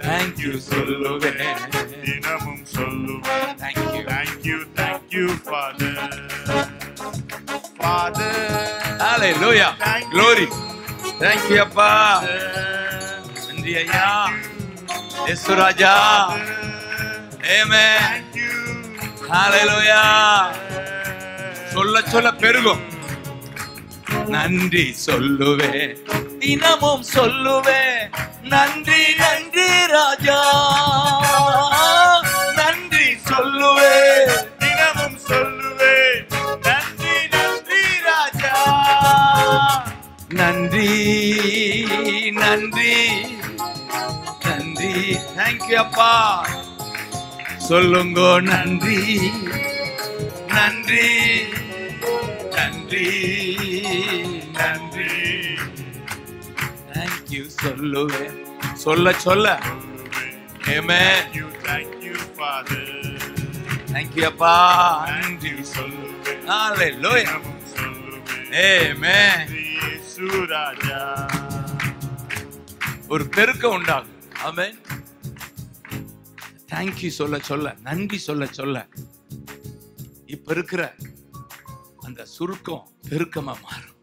தேங்க்யூ சொல்லுவேன், தினமும் சொல்லுவேன். Thank you thank you thank you father, father. Hallelujah. Glory. Thank you அப்பா. நன்றி ஐயா. இயேசு ராஜா. ஆமென். ஹல்லேலூயா. சொல்ல சொல்ல பெருகும். நன்றி சொல்லுவேன், தினமும் சொல்லுவேன். நன்றி நன்றி ராஜா, நன்றி சொல்லுவேன், தினமும் சொல்லுவேன். நன்றி நன்றி ராஜா, நன்றி நன்றி நன்றி. தேங்க்யூ அப்பா. சொல்லுங்க நன்றி நன்றி நன்றி நன்றி. தேங்க்யூ சொல்லுவேன், சொல்ல சொல்ல. ஆமென். தேங்க்யூ ஃபாதர், தேங்க்யூ அப்பா. நன்றி சொல்லுவேன். ஹல்லேலூயா. தினமும் சொல்லுவேன். ஆமென். இயேசு ராஜா. ஒரு பெருக்கம் உண்டாகும். ஆமென். தேங்க்யூ சொல்ல சொல்ல, நன்றி சொல்ல சொல்ல, இப்ப இருக்கிற அந்த சுருக்கம் பெருக்கமா மாறும்.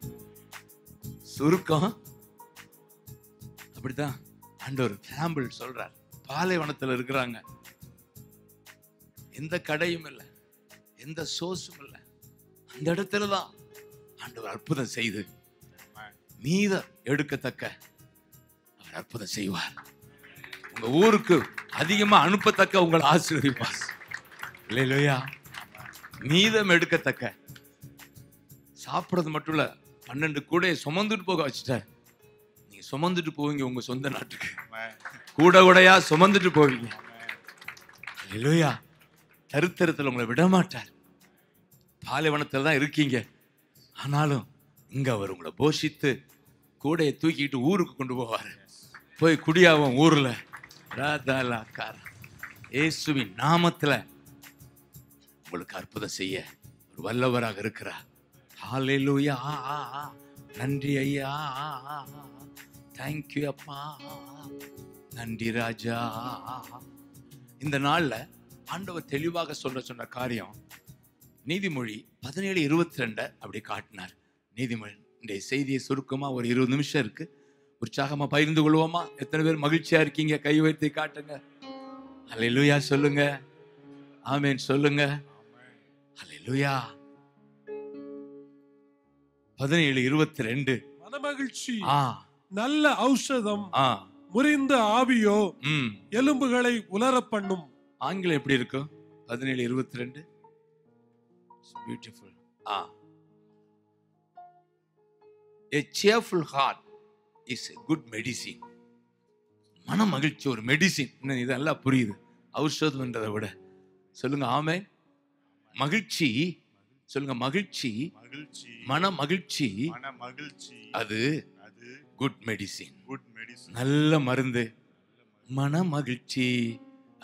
சுருக்கம் அப்படிதான் ஆண்டவர் சாம்பிள் சொல்றார். பாலைவனத்துல இருக்கிறாங்க. எந்த கடையும் இல்லை, எந்த சோர்ஸும் இல்லை. அந்த இடத்துலதான் ஆண்டவர் அற்புதம் செய்து மீதம் எடுக்கத்தக்க அவர் அற்புதம் செய்வார். உங்க ஊருக்கு அதிகமா அனுப்பத்தக்க உங்களை ஆசீர்வதிப்பார். இல்லையா? மீதம் எடுக்கத்தக்க. சாப்பிடறது மட்டும் இல்ல, 12 கூடையை சுமந்துட்டு போக வச்சுட்டார். நீங்க சுமந்துட்டு போவீங்க உங்க சொந்த நாட்டுக்கு. கூடையா சுமந்துட்டு போவீங்க. இல்லையா? தருத்தரத்தில் உங்களை விட மாட்டார். பாலைவனத்தில் தான் இருக்கீங்க, ஆனாலும் இங்க அவர் உங்களை போஷித்து கூடையை தூக்கிட்டு ஊருக்கு கொண்டு போவார். போய் குடியாவும் ஊர்ல இயேசுவின் நாமத்துல உங்களுக்கு அற்புதம் செய்ய ஒரு வல்லவராக இருக்கிறார். ஹல்லேலூயா. நன்றி ஐயா, தேங்க்யூ அப்பா, நன்றி ராஜா. இந்த நாள்ல ஆண்டவர் தெளிவாக சொன்ன காரியம் நீதிமொழி 17:22 அப்படி காட்டினார். நீதிமொழி இந்த செய்தியை சுருக்கமா ஒரு 20 நிமிஷம் இருக்கு, உற்சாகமா பகிர்ந்து கொள்வோமா? எத்தனை பேர் மகிழ்ச்சியா இருக்கீங்க? கை வைத்து காட்டுங்க. ஹல்லேலூயா சொல்லுங்க. ஆமென் சொல்லுங்க. ஹல்லேலூயா. 17:22 மனமகிழ்ச்சி நல்ல ஔஷதம், முறிந்த ஆவியோ எலும்புகளை உலர பண்ணும். ஆங்கிலம் எப்படி இருக்கும்? 17:22 beautiful. A cheerful heart is a good medicine. மன மகிழ்ச்சி ஒரு மெடிசின். இதெல்லாம் புரியுது, ஔஷதம்ன்றதை விட. சொல்லுங்க ஆமென். மகிழ்ச்சி சொல்லுங்க. மகிழ்ச்சி, மன மகிழ்ச்சி, அது குட் மெடிசின், நல்ல மருந்து. மன மகிழ்ச்சி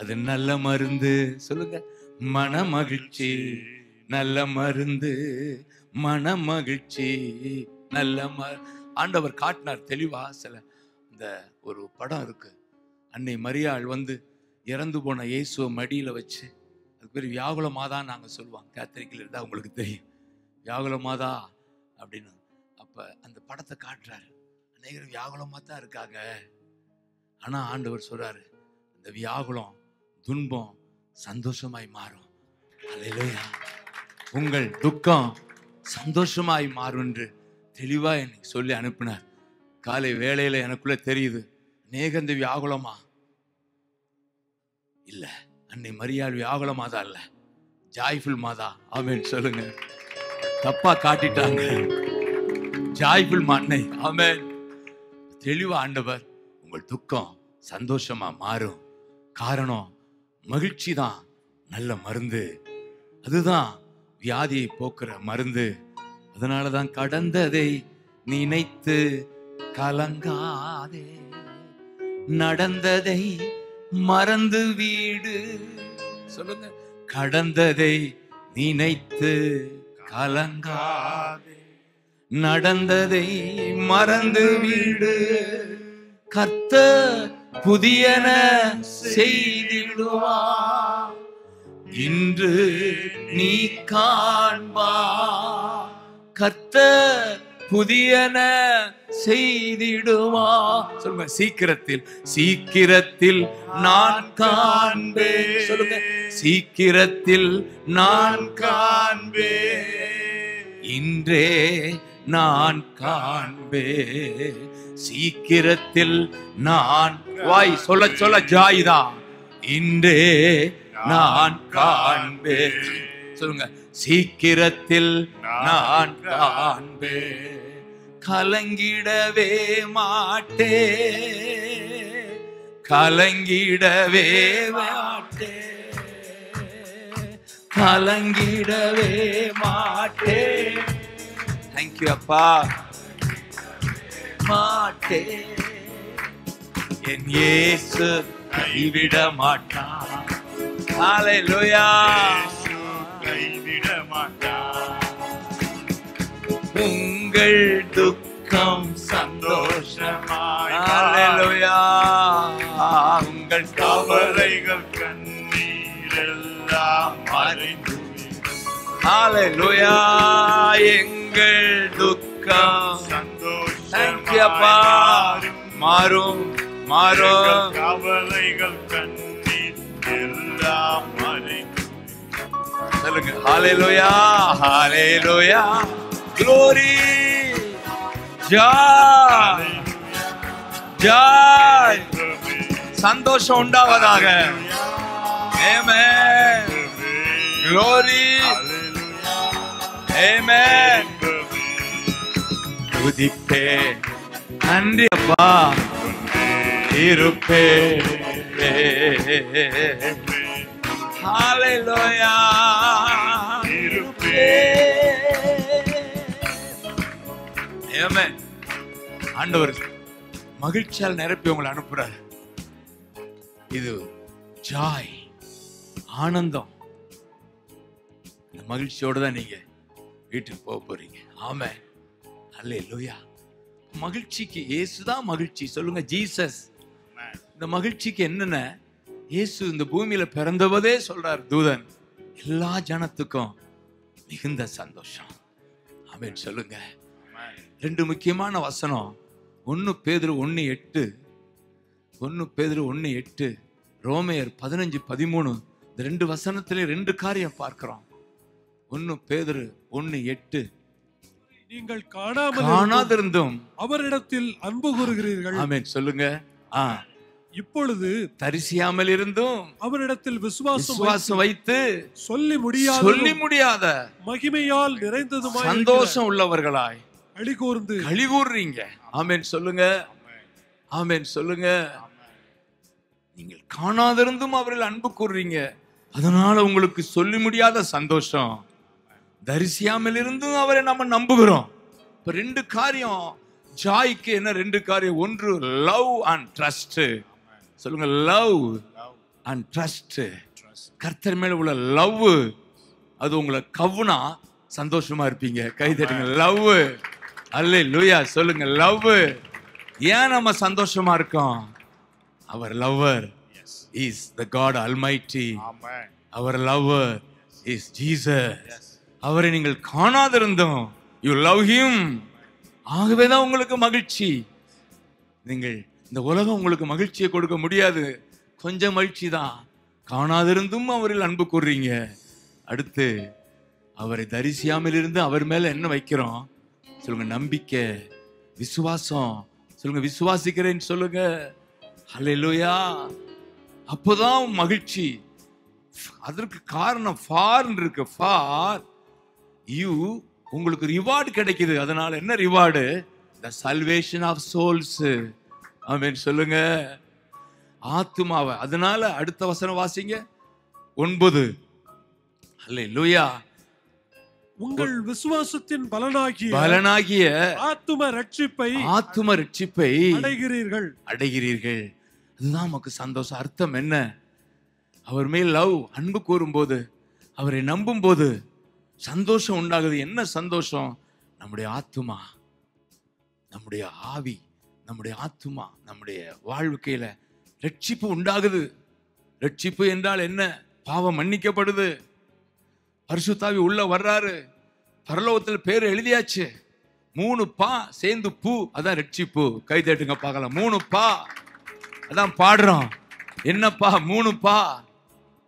அது நல்ல மருந்து. சொல்லுங்க, மன மகிழ்ச்சி நல்ல மருந்து, மன மகிழ்ச்சி நல்ல ஆண்டவர் காட்டினார் தெளிவா. சில இந்த ஒரு படம் இருக்கு, அன்னை மரியாள் இறந்து போன இயேசுவை மடியில வச்சு, அதுக்கு பேர் வியாகுல மாதா நாங்க சொல்லுவாங்க. கேத்தலிக்கில் இருந்தா உங்களுக்கு தெரியும் வியாகுல மாதா அப்படின்னு. அப்ப அந்த படத்தை காட்டுறாரு. அநேகர் வியாகுலமா தான் இருக்காங்க, ஆனா ஆண்டவர் சொல்றாரு இந்த வியாகுலம் துன்பம் சந்தோஷமாய் மாறும். அல்லேலூயா. உங்கள் துக்கம் சந்தோஷமாய் மாறும் என்று தெளிவா எனக்கு சொல்லி அனுப்பினார். காலை வேளையில எனக்குள்ள தெரியுது, நேகந்த வியாகுலமா இல்ல, அன்னை மரியாள் வியாகுல மாதா இல்ல, ஜாய்ஃபுல் மாதா. ஆமென் சொல்லுங்க. தப்பா காட்டிட்டாங்க, ஜாய்ஃபுல் அன்னை. ஆமென். தெளிவா ஆண்டவர் உங்கள் துக்கம் சந்தோஷமா மாறும். காரணம் மகிழ்ச்சி தான் நல்ல மருந்து, அதுதான் வியாதியை போக்குற மருந்து. அதனாலதான் கடந்ததை நினைத்து கலங்காதே, நடந்ததை மறந்து வீடு. சொல்லுங்க, கடந்ததை நினைத்து கலங்காதே, நடந்ததை மறந்து வீடு. கர்த்தர் புதியன செய்திடுவா, இன்று நீ காண்பா. கர்த்தர் புதியன செய்திடுவா. சொல்லுங்க, சீக்கிரத்தில் சீக்கிரத்தில் நான் காண்பேன். சொல்லுங்க, சீக்கிரத்தில் நான் காண்பேன், இன்றே நான் காண்பேன். சீக்கிரத்தில் நான், வாய் சொல்ல சொல்ல ஜாய்தான், இன்றே நான் காண்பேன். சொல்லுங்க, சீக்கிரத்தில் நான் காண்பேன். கலங்கிடவே மாட்டே, கலங்கிடவே மாட்டே, கலங்கிடவே மாட்டே. தேங்க்யூ அப்பா. மாட்டே, என் இயேசு கைவிட மாட்டான். ஹல்லேலூயா. கைவிட மாட்டான். உங்கள் துக்கம் சந்தோஷமாய், ஹல்லேலூயா. உங்கள் கவலைகள் கண்ணீரெல்லாம் மறைந்து, ஹல்லேலூயா. எங்கள் துக்கம் சந்தோஷமாய் மாறும். மாறும். கவலைகள் கண்ணீர் எல்லாம் மறைந்து சொல்லுங்க ஹalleluya ஹalleluya glory joy joy சந்தோஷம் உண்டாவதாக. ஆமென் glory ஆமென். துதிப்பே நன்றி அப்பா இருப்பே ஹalleluya இருப்பே. ஆமென். ஆண்டவர் மகிழ்ச்சியால் நிரப்பி உங்களை அனுப்புறார். இது ஜாய் ஆனந்தம். இந்த மகிழ்ச்சியோட தான் நீங்க வீட்டுக்கு போக போறீங்க. ஆமென் ஹalleluya. மகிழ்ச்சிக்கு இயேசுதான் மகிழ்ச்சி. சொல்லுங்க ஜீசஸ். இந்த மகிழ்ச்சிக்கு என்னென்ன இயேசு இந்த பூமியில பிறந்தவதே சொல்றார் தூதன், எல்லா ஜனத்துக்கும் மிகுந்த சந்தோஷம். ஆமென் சொல்லுங்க. ரெண்டு முக்கியமான வசனம், 1 பேதுரு 1:8, 1 பேதுரு 1:8, ரோமையர் 15:13. இந்த ரெண்டு வசனத்திலே ரெண்டு காரியம் பார்க்கிறோம். 1 பேதுரு 1:8, நீங்கள் காணாதிருந்தும் அவரிடத்தில் அன்பு கூறுகிறீர்கள். ஆமென் சொல்லுங்க. இப்பொழுது தரிசியாமல் இருந்தும் அவரிடத்தில் விசுவாசம் வைத்து சொல்லி முடியாத மகிமையால் நிறைந்ததுமாய் சந்தோஷம் உள்ளவர்களாய் களி கூர்றீங்க. ஆமென் சொல்லுங்க. ஆமென் சொல்லுங்க. நீங்கள் காணாதிருந்தும் அவரில் அன்பு கூர்றீங்க, அதனால உங்களுக்கு சொல்லி முடியாத சந்தோஷம். தரிசியாமல் இருந்தும் அவரை நம்ம நம்புகிறோம். இப்ப ரெண்டு காரியம் ஜாய்க்கு. என்ன ரெண்டு காரியம்? ஒன்று லவ் அண்ட் ட்ரஸ்ட். சொல்லுங்க லவ் அண்ட் ட்ரஸ்ட். கர்த்தர் மேல உள்ள லவ், அது உங்களை கவ்வுனா சந்தோஷமா இருப்பீங்க. கை தட்டுங்க. Love alleluia. சொல்லுங்க லவ். ஏன் நம்ம சந்தோஷமா இருக்கோம்? அவர் lover is the God almighty. அவர் லவ்வர் இஸ் ஜீசஸ். அவரை நீங்கள் காணாதிருந்தோம் யூ லவ் ஹிம். ஆகவேதான் உங்களுக்கு மகிழ்ச்சி. நீங்கள் இந்த உலகம் உங்களுக்கு மகிழ்ச்சியை கொடுக்க முடியாது. கொஞ்சம் மகிழ்ச்சி தான். காணாதிருந்தும் அவரில் அன்பு கூறுறீங்க. அடுத்து அவரை தரிசியாமல் இருந்து அவர் மேல என்ன வைக்கிறோம்? சொல்லுங்க நம்பிக்கை, விசுவாசம். சொல்லுங்க விசுவாசிக்கிறேன்னு சொல்லுங்க. ஹல்லேலூயா. அப்போதான் மகிழ்ச்சி. அதற்கு காரணம் ஃபார் இருக்கு. ஃபார் யூ, உங்களுக்கு ரிவார்டு கிடைக்குது. அதனால என்ன reward? The salvation of souls. Amen சொல்லுங்க. ஆத்துமாவை. அதனால அடுத்த வசனம் வாசிங்க 9. ஹல்லேலூயா. உங்கள் விசுவாசத்தின் பலனாகிய ஆத்தும ரட்சிப்பை அடைகிறீர்கள். அதுதான் நமக்கு சந்தோஷம். அர்த்தம் என்ன? அவர் மேல் லவ், அன்பு கூறும்போது, அவரை நம்பும் போது சந்தோஷம் உண்டாகுது. என்ன சந்தோஷம்? நம்முடைய ஆத்துமா, நம்முடைய ஆவி, நம்முடைய ஆத்துமா, நம்முடைய வாழ்க்கையில ரட்சிப்பு உண்டாகுது. ரட்சிப்பு என்றால் என்ன? பாவம் மன்னிக்கப்படுது. பரிசுத்தாவி உள்ள வர்றாரு. பரலோகத்தில் பேர் எழுதியாச்சு. 3 பா சேர்ந்து பூ, அதான் ரட்சிப்பு. கை தட்டுங்க பார்க்கலாம். 3 பா, அதான் பாடுறோம். என்னப்பா 3 பா?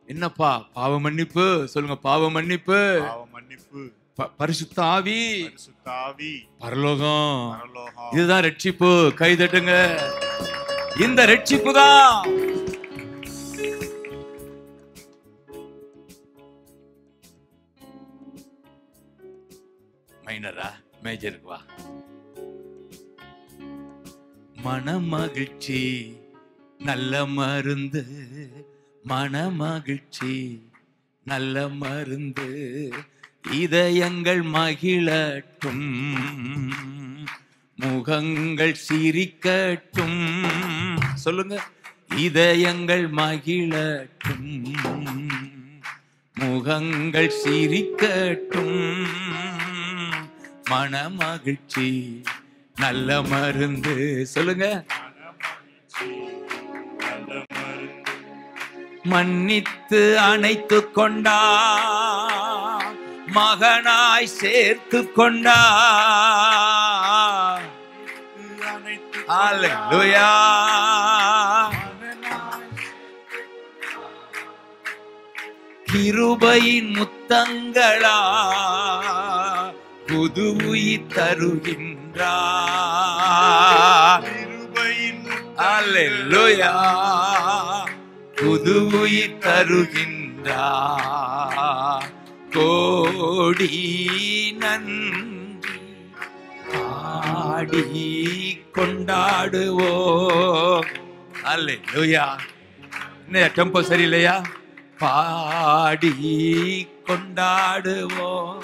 என்னப்பா? பாவ மன்னிப்பு. சொல்லுங்க பாவ மன்னிப்பு, பரிசுத்த ஆவி, பரலோகம். இதுதான் ரட்சிப்பு. கை தட்டுங்க. இந்த ரட்சிப்பு தான் மைனரா மேஜருக்கு வா. மனமகிழ்ச்சி நல்ல மருந்து, மனமகிழ்ச்சி நல்ல மருந்து, இதயங்கள் மகிழட்டும், முகங்கள் சிரிக்கட்டும். சொல்லுங்க. இதயங்கள் மகிழட்டும், முகங்கள் சிரிக்கட்டும், மனமகிழ்ச்சி நல்ல மருந்து. சொல்லுங்க. மன்னித்து அணைத்து கொண்டா, மகனாய் சேர்த்து கொண்டா. ஹல்லேலூயா. கிருபையின் முத்தங்களா புது உயிர் தருகின்றார். அல்லேலூயா, புது உயிர் தருகின்றார். கோடி நன்றி பாடி கொண்டாடுவோம். அல்லேலூயா. என்ன டெம்போ சரியில்லையா? பாடி கொண்டாடுவோம்.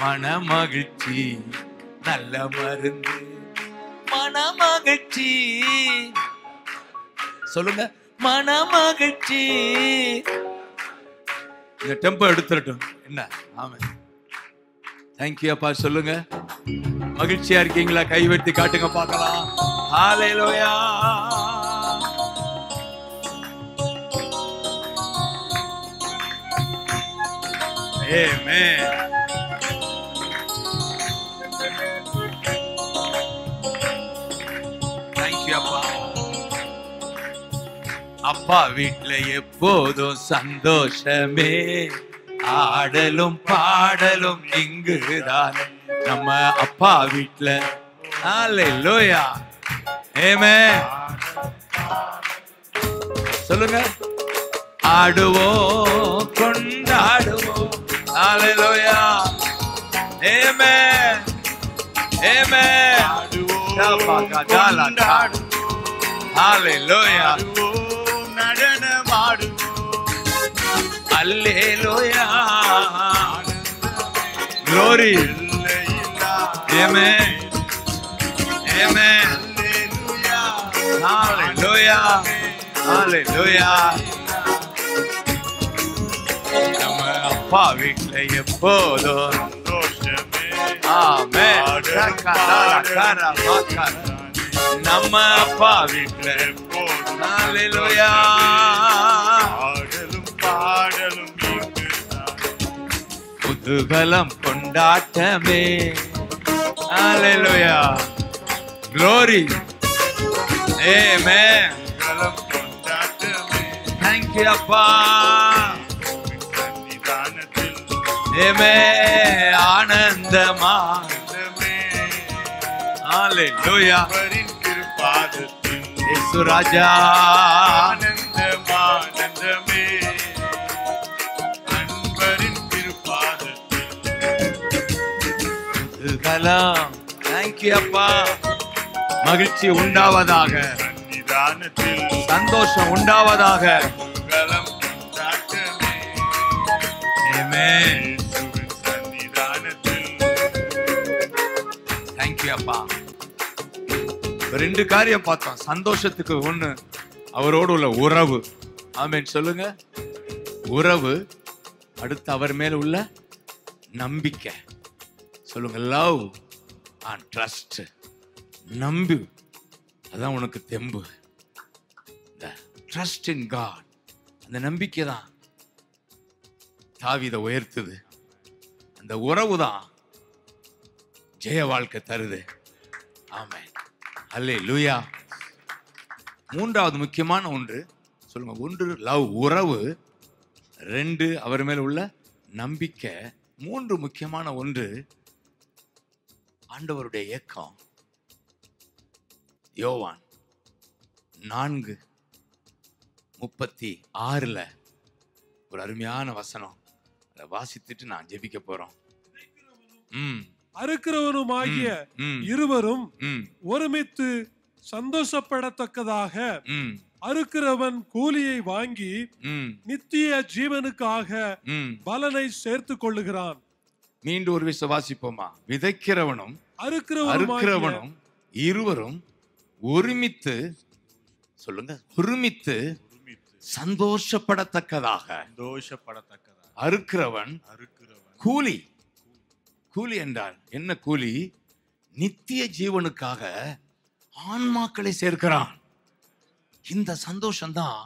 மனமகிழ்ச்சி நல்ல மருந்து. மனமகிழ்ச்சி சொல்லுங்க, மனமகிழ்ச்சி. இந்த டெம்போ எடுத்துட்டோம். என்ன? ஆமா, தேங்க்யூ அப்பா. சொல்லுங்க, மகிழ்ச்சியா இருக்கீங்களா? கை வைத்து காட்டுங்க பார்க்கலாம். ஹல்லேலூயா. ஆமென். தேங்க்யூ அப்பா. அப்பா வீட்டுல எப்போதும் சந்தோஷமே, ஆடலும் பாடலும் இங்குதான் நம்ம அப்பா வீட்டுல. ஹல்லேலூயா. ஆமென். சொல்லுங்க, ஆடுவோம் கொண்டாடுவோம். ஹல்லேலூயா. ஆமென். ஆமென். ஆடுவோம் கொண்டாடுவோம். ஹல்லேலூயா. அல்லேலூயா. Glory. Amen. Amen. Hallelujah. Hallelujah. நம்ம அப்பா வீட்டுல எப்போதும் ஆமென். நம்ம அப்பா வீட்டுல ஹல்லேலூயா. குதூகலம் கொண்டாட்டமே. ஹல்லேலூயா. Glory. Amen. Thank you அப்பா. Amen. ஆனந்தமா. ஹல்லேலூயா. இயேசு ராஜா. ஆனந்தமே. தேங்க்யூ அப்பா. மகிழ்ச்சி உண்டாவதாக, சந்தோஷம் உண்டாவதாக. ஆமென். தேங்க்யூ அப்பா. ரெண்டு காரியம் பார்த்தோம். சந்தோஷத்துக்கு ஒண்ணு, அவரோடு உள்ள உறவு. ஆமென். சொல்லுங்க, உறவு. அடுத்து அவர் மேல உள்ள நம்பிக்கை. சொல்லுங்க, லவ் அண்ட் ட்ரஸ்ட். நம்பு, அதான் உனக்கு தெம்பு. ட்ரஸ்ட் இன் காட், அந்த நம்பிக்கை தான் தாவீதை உயர்த்துது. அந்த உறவு தான் ஜெய வாழ்க்கை தருது. ஆமென். அல்லேலூயா. மூன்றாவது முக்கியமான ஒன்று சொல்லுங்க. ஒன்று லவ், உறவு. ரெண்டு அவர் மேல உள்ள நம்பிக்கை. மூன்று முக்கியமான ஒன்று ஆண்டவருடைய ஏக்கம். யோவான் 4:36 ஒரு அருமையான வசனம். அதை வாசித்துட்டு நான் ஜெபிக்க போறோம். அறுக்கிறவனுமாகிய இருவரும் ஒருமித்து சந்தோஷப்படத்தக்கதாக அறுக்கிறவன் கூலியை வாங்கி நித்திய ஜீவனுக்காக பலனை சேர்த்துக் கொள்ளுகிறான். மீண்டும் ஒரு விஷயம் வாசிப்போமா? விதைக்கிறவனும் அறுக்கிறவனும் இருவரும் ஒருமித்து, சொல்லுங்க, ஒருமித்து சந்தோஷப்படத்தக்கதாக. அறுக்கிறவன் கூலி. கூலி என்றால் என்ன? கூலி நித்திய ஜீவனுக்காக ஆன்மாக்களை சேர்க்கிறான். இந்த சந்தோஷம் தான்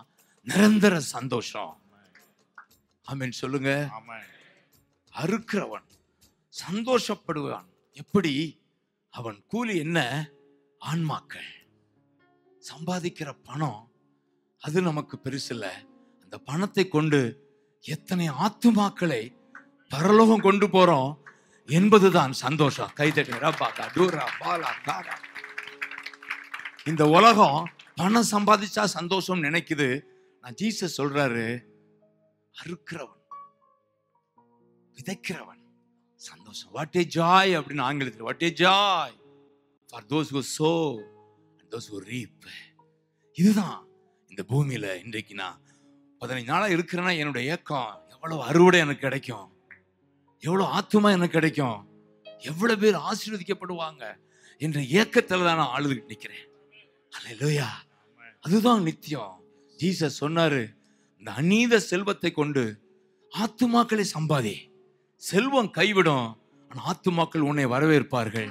நிரந்தர சந்தோஷம். ஆமென். சொல்லுங்க. அறுக்கிறவன் சந்தோஷப்படுவான். எப்படி? அவன் கூலி என்ன? ஆன்மாக்கள். சம்பாதிக்கிற பணம் அது நமக்கு பெருசு இல்ல. அந்த பணத்தை கொண்டு எத்தனை ஆத்துமாக்களை பரலோகம் கொண்டு போறோம் என்பதுதான் சந்தோஷம். இந்த உலகம் பணம் சம்பாதிச்சா சந்தோஷம் நினைக்குது. நான் ஜீசஸ் சொல்றாரு, அறுக்கிறவன் விதைக்கிறவன் சந்தோஷம். வாட் ஏ ஜாய் அப்படின்னு ஆங்கிலத்தில், what A Joy for those who so and those who ரீப். இதுதான் இந்த பூமியில இன்றைக்கு நான் 15 நாளா இருக்கிறேன்னா என்னுடைய ஏக்கம், எவ்வளவு அறுவடை எனக்கு கிடைக்கும், எவ்வளவு ஆத்துமா எனக்கு கிடைக்கும், எவ்வளவு பேர் ஆசீர்வதிக்கப்படுவாங்க என்ற ஏக்கத்துல தான் நான் ஆளுகிட்டு நிக்கிறேன். அல்லேலூயா. அதுதான் நித்தியம். ஜீசஸ் சொன்னாரு, இந்த அநீத செல்வத்தை கொண்டு ஆத்துமாக்களை சம்பாதி. செல்வம் கைவிடும், ஆனா ஆத்துமாக்கள் உன்னை வரவேற்பார்கள்.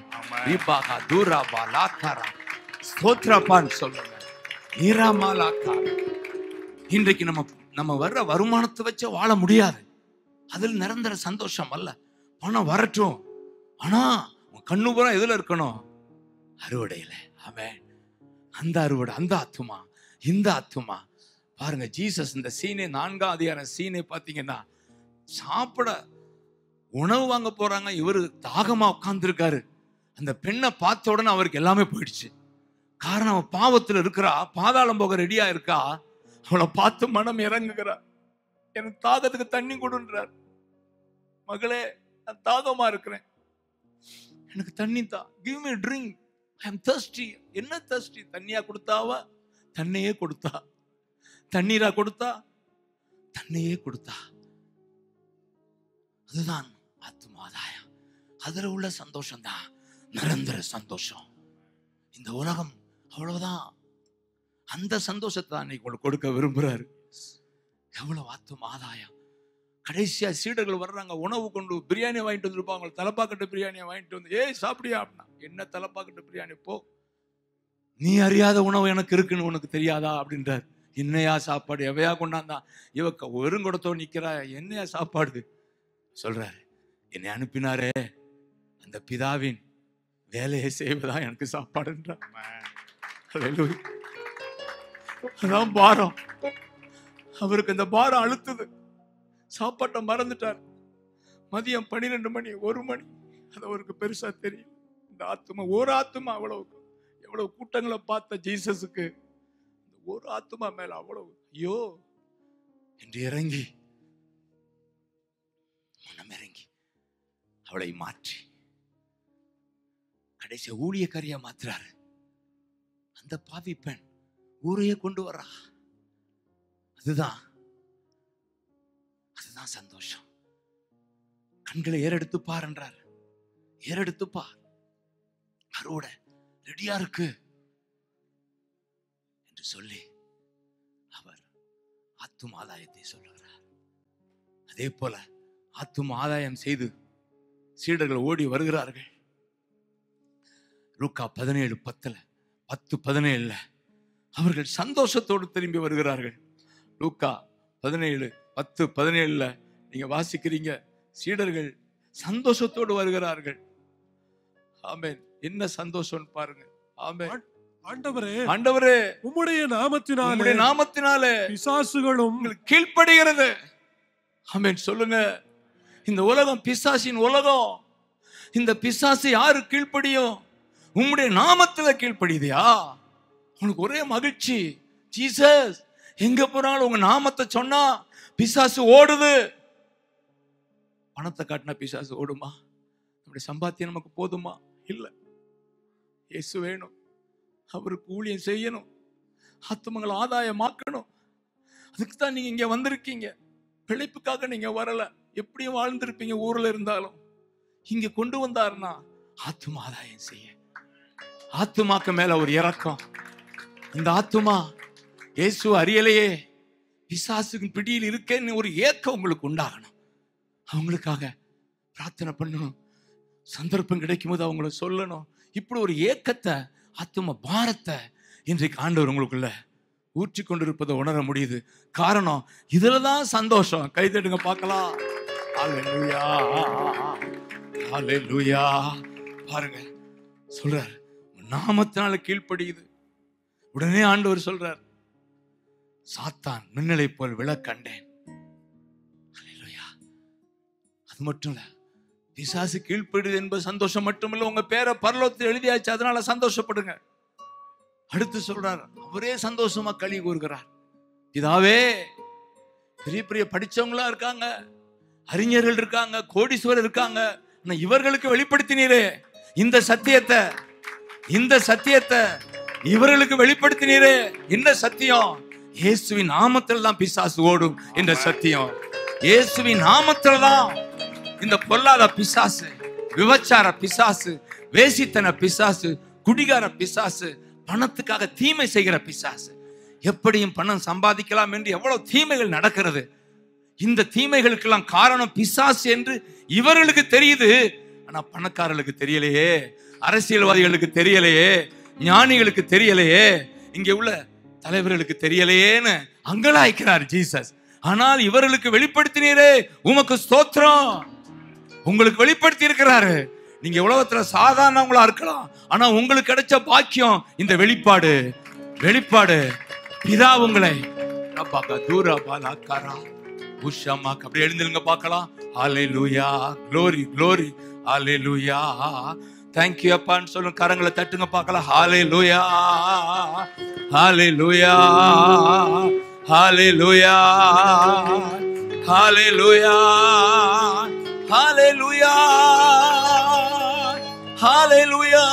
இன்றைக்கு நம்ம வர்ற வருமானத்தை வச்சு வாழ முடியாது. அதில் நிரந்தர சந்தோஷம் அல்ல. பணம் வரட்டும், ஆனா உன் கண்ணுபுறம் எதுல இருக்கணும்? அறுவடையில. ஆமென். அந்த அறுவடை, அந்த ஆத்துமா, இந்த ஆத்துமா. பாருங்க, ஜீசஸ் இந்த சீனே 4ஆம் அதிகாரம் சீனே பாத்தீங்கன்னா, சாப்பிட உணவு வாங்க போறாங்க, இவரு தாகமா உட்கார்ந்து இருக்காரு. அந்த பெண்ணை பார்த்த உடனே அவருக்கு எல்லாமே போயிடுச்சு. காரணம், அவன் பாவத்துல இருக்கிறா, பாதாளம் போக ரெடியா இருக்கா. அவளை பார்த்து மனம் இறங்குகிறார். எனக்கு தாகத்துக்கு தண்ணி கொடுன்றார். மகளே, நான் தாகமா இருக்கிறேன், எனக்கு தண்ணி தா, give me a drink, I am thirsty. என்ன thirsty? தண்ணியா கொடுத்தாவா? தண்ணியே கொடுத்தா. தண்ணீரா கொடுத்தா? தண்ணியே கொடுத்தா. அதுதான் ஆத்துமாதாயம். அதுல உள்ள சந்தோஷம் தான் நிரந்தர சந்தோஷம். இந்த உலகம் அவ்வளவுதான். அந்த சந்தோஷத்தை தான் உங்களுக்கு கொடுக்க விரும்புறாரு. எவ்வளவு ஆத்துமாதாயம். கடைசியா சீடர்கள் வர்றாங்க, உணவு கொண்டு பிரியாணி வாங்கிட்டு வந்துருப்பாங்க. தலப்பாக்கட்டு பிரியாணியை வாங்கிட்டு வந்து, ஏய் சாப்பிடியா அப்படின்னா, என்ன தலப்பாக்கட்டு பிரியாணி, போ, நீ அறியாத உணவு எனக்கு இருக்குன்னு உனக்கு தெரியாதா அப்படின்றார். என்னையா சாப்பாடு, எவையா கொண்டாந்தா, இவக்க வெறுங்கொடத்தோ நிக்கிறா, என்னையா சாப்பாடு சொல்றாரு. என்னை அனுப்பினாரே அந்த பிதாவின் வேலையை செய்வதா எனக்கு சாப்பாடுன்றார். அதான் பாரம். அவருக்கு அந்த பாரம் அழுத்துது. சாப்பாட்டை மறந்துட்டார். மதியம் 12 மணி 1 மணி, அது அவருக்கு பெருசா தெரியும். இந்த ஆத்துமா, ஒரு ஆத்துமா எவ்வளவு கூட்டங்களை பார்த்த ஜீசஸுக்கு ஒரு ஆத்துமா மேல அவ்வளவு ஐயோ என்று இறங்கி, மனம் இறங்கி அவளை மாற்றி கடைசி ஊழியக்காரியா மாத்துறாரு. அந்த பாவி பெண் ஊரையே கொண்டு வரா. அதுதான் சந்தோஷம். கண்களை ஏறெடுத்து பார் என்றார். ஏறெடுத்து பார், அறுவடை ரெடியா இருக்கு என்று சொல்லி அவர் ஆத்தும ஆதாயத்தை சொல்லுகிறார். அதே போல ஆத்தும ஆதாயம் செய்து சீடர்கள் ஓடி வருகிறார்கள். லூக்கா 17:10 அவர்கள் சந்தோஷத்தோடு திரும்பி வருகிறார்கள். லூக்கா 17:10 நீங்க வாசிக்கிறீங்க. சீடர்கள் சந்தோஷத்தோடு வருகிறார்கள். ஆமென். என்ன சந்தோஷம் பாருங்க. ஆமென். ஆண்டவரே, உம்முடைய நாமத்தினாலே பிசாசுகளும் கீழ்ப்படுகிறது. ஆமென். சொல்லுங்க. இந்த உலகம் பிசாசின் உலகம். இந்த பிசாசு யாரு கீழ்ப்படியும்? உம்முடைய நாமத்துல கீழ்ப்படியுதையா? உனக்கு ஒரே மகிழ்ச்சி. ஜீசஸ் எங்க போனாலும் உங்க நாமத்தை சொன்னா பிசாசு ஓடுது. பணத்தை காட்டினா பிசாசு ஓடுமா? நம்முடைய சம்பாத்தியம் நமக்கு போதுமா? இல்ல. இயேசு வேணும். அவருக்கு ஊழியம் செய்யணும். ஆத்துமங்களை ஆதாயமாக்கணும். அதுக்கு தான் நீங்க இங்க வந்திருக்கீங்க. பிழைப்புக்காக நீங்க வரல. எப்படியும் வாழ்ந்திருப்பீங்க ஊர்ல இருந்தாலும். இங்க கொண்டு வந்தாருன்னா ஆத்தும ஆதாயம் செய்ய. ஆத்துமாக்கு மேல ஒரு இரக்கம். இந்த ஆத்துமா இயேசு அறியலையே, பிசாசுக்கு பிடியில் இருக்கேன்னு ஒரு ஏக்கம் உங்களுக்கு உண்டாகணும். அவங்களுக்காக பிரார்த்தனை பண்ணணும். சந்தர்ப்பம் கிடைக்கும் போது அவங்கள சொல்லணும். இப்படி ஒரு ஏக்கத்தை, ஆத்தும பாரத்தை இன்றைக்கு ஆண்டவர் உங்களுக்குள்ள ஊற்றி கொண்டிருப்பதை உணர முடியுது. காரணம், இதுலதான் சந்தோஷம். கைதட்டுங்க பார்க்கலாம். ஹல்லேலூயா, ஹல்லேலூயா. பாருங்க, சொல்றார் நாமத்தினால கீழ்ப்படியுது. உடனே ஆண்டவர் சொல்றார், சாத்தான் மின்னலை போல் விழ கண்டேன். அது மட்டும் இல்ல, பிசாசு கீழ்ப்படுது என்பது சந்தோஷம் மட்டுமில்ல, உங்க பேரை பரலோகத்தில் எழுதியாச்சு, அதனால சந்தோஷப்படுங்க. அடுத்து சொல்றார், அவரே சந்தோஷமா களி கூறுகிறார். இதாவே பெரிய பெரிய படிச்சவங்களா இருக்காங்க, அறிஞர்கள் இருக்காங்க, கோடீஸ்வரர் இருக்காங்க, இவர்களுக்கு வெளிப்படுத்தினீரே இந்த சத்தியத்தை, இந்த சத்தியத்தை இவர்களுக்கு வெளிப்படுத்தினீரே. என்ன சத்தியம்? இயேசுவின் நாமத்தில் தான் பிசாசு ஓடும் என்ற சத்தியம். இயேசுவின் நாமத்தில் தான் இந்த பொல்லாத பிசாசு, விபச்சார பிசாசு, வேசித்தன பிசாசு, குடிகார பிசாசு, பணத்துக்காக தீமை செய்கிற பிசாசு, எப்படியும் பணம் சம்பாதிக்கலாம் என்று எவ்வளவு தீமைகள் நடக்கிறது. இந்த தீமைகளுக்கெல்லாம் காரணம் பிசாசு என்று இவர்களுக்கு தெரியுது. ஆனா பணக்காரர்களுக்கு தெரியலையே, அரசியல்வாதிகளுக்கு தெரியலையே, ஞானிகளுக்கு தெரியலையே, இங்கே உள்ள தலைவர்களுக்கு தெரியலையேன்னு அங்கலாய்க்கிறார் ஜீசஸ். ஆனால் இவர்களுக்கு வெளிப்படுத்தினீரே, உமக்கு ஸ்தோத்திரம். உங்களுக்கு வெளிப்படுத்தி இருக்கிறாரு. நீங்க உலகத்துல சாதாரணவங்களா இருக்கலாம், ஆனா உங்களுக்கு கிடைச்ச பாக்கியம் இந்த வெளிப்பாடு. வெளிப்பாடு பிதா உங்களை அப்படி எழுந்திருங்க பார்க்கலாம். Hallelujah, glory glory, hallelujah. Thank you அப்பான்னு சொல்லுங்க, கரங்களை தட்டுங்க பார்க்கலாம். ஹல்லேலூயா, ஹல்லேலூயா, ஹல்லேலூயா, ஹல்லேலூயா, ஹல்லேலூயா, ஹல்லேலூயா.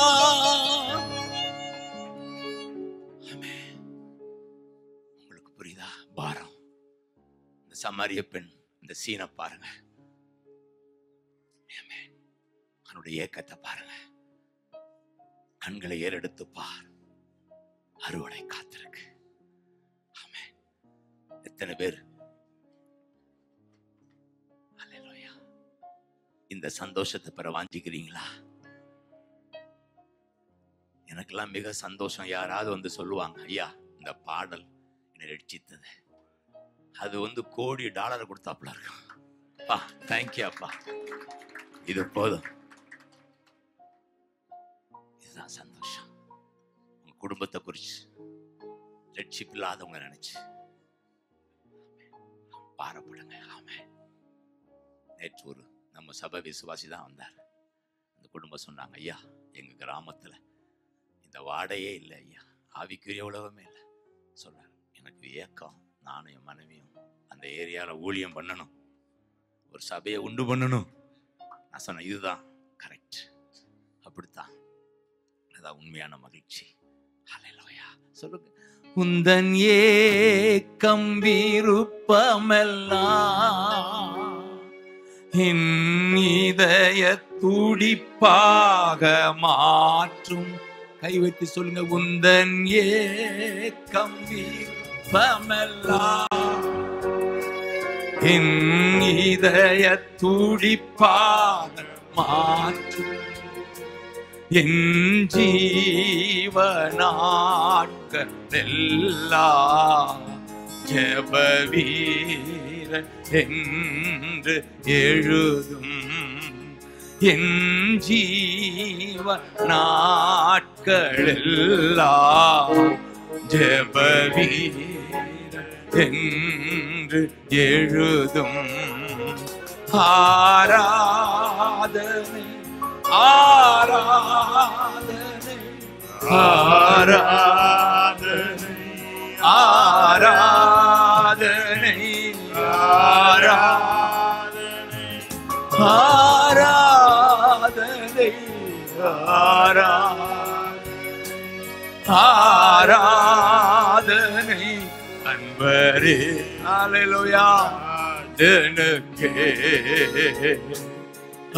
உங்களுக்கு புரியுதா பாரம்? இந்த சமாரிய பெண் இந்த சீனை பாருங்க, அவனுடைய ஏக்கத்தை பாருங்க. கண்களை ஏறெடுத்து பார், அறுவடை காத்திருக்கு. ஆமென். எத்தனை பேர் ஹல்லேலூயா இந்த சந்தோஷத்தை பெற வாஞ்சிக்கிறீங்களா? எனக்கெல்லாம் மிக சந்தோஷம். யாராவது வந்து சொல்லுவாங்க, ஐயா இந்த பாடல் என்னை ரட்சித்தது, அது $1,00,00,000 கொடுத்தாப்புல இருக்கும். அப்பா தேங்க்யூ அப்பா, இது போதும். இதுதான் சந்தோஷம். உங்க குடும்பத்தை குறிச்சு, ரட்சிப்பு இல்லாதவங்க நினைச்சு பாரப்படுங்க. ஆமென். நேற்று ஒரு நம்ம சபை விசுவாசி தான் வந்தார். அந்த குடும்பம் சொன்னாங்க, ஐயா எங்க கிராமத்துல இந்த வாடையே இல்லை ஐயா, ஆவிக்குரிய உலகமே இல்லை. சொன்னார், எனக்கு ஏக்கம், நானும் என் மனைவியும் அந்த ஏரியாவில் ஊழியம் பண்ணணும், ஒரு சபையை உண்டு பண்ணணும். நான் சொன்னேன், இதுதான் கரெக்ட், அப்படித்தான், அதான் உண்மையான மகிழ்ச்சி. ஹல்லேலூயா சொல்லுங்க. உந்தன் ஏக்கம் விருப்பமெல்லாம் என் இதய துடிப்பாக மாற்றும். கை வைத்து சொல்லுங்க, உந்தன் ஏக்கம் விருப்பமெல்லாம் என் இதய துடிப்பாக மாற்றும். என் ஜீவனாட்களெல்லாம் ஜெப வீரன் என்று எழுதும். என் ஜீவனாட்களெல்லாம் ஜெப வீரன் என்று எழுதும். ஆராதனை ஆராதனை ஆராதனை ஆராதனை ஆராதனை ஆராதனை ஆராதனை அன்பரே. ஹல்லேலூயா. எனக்கு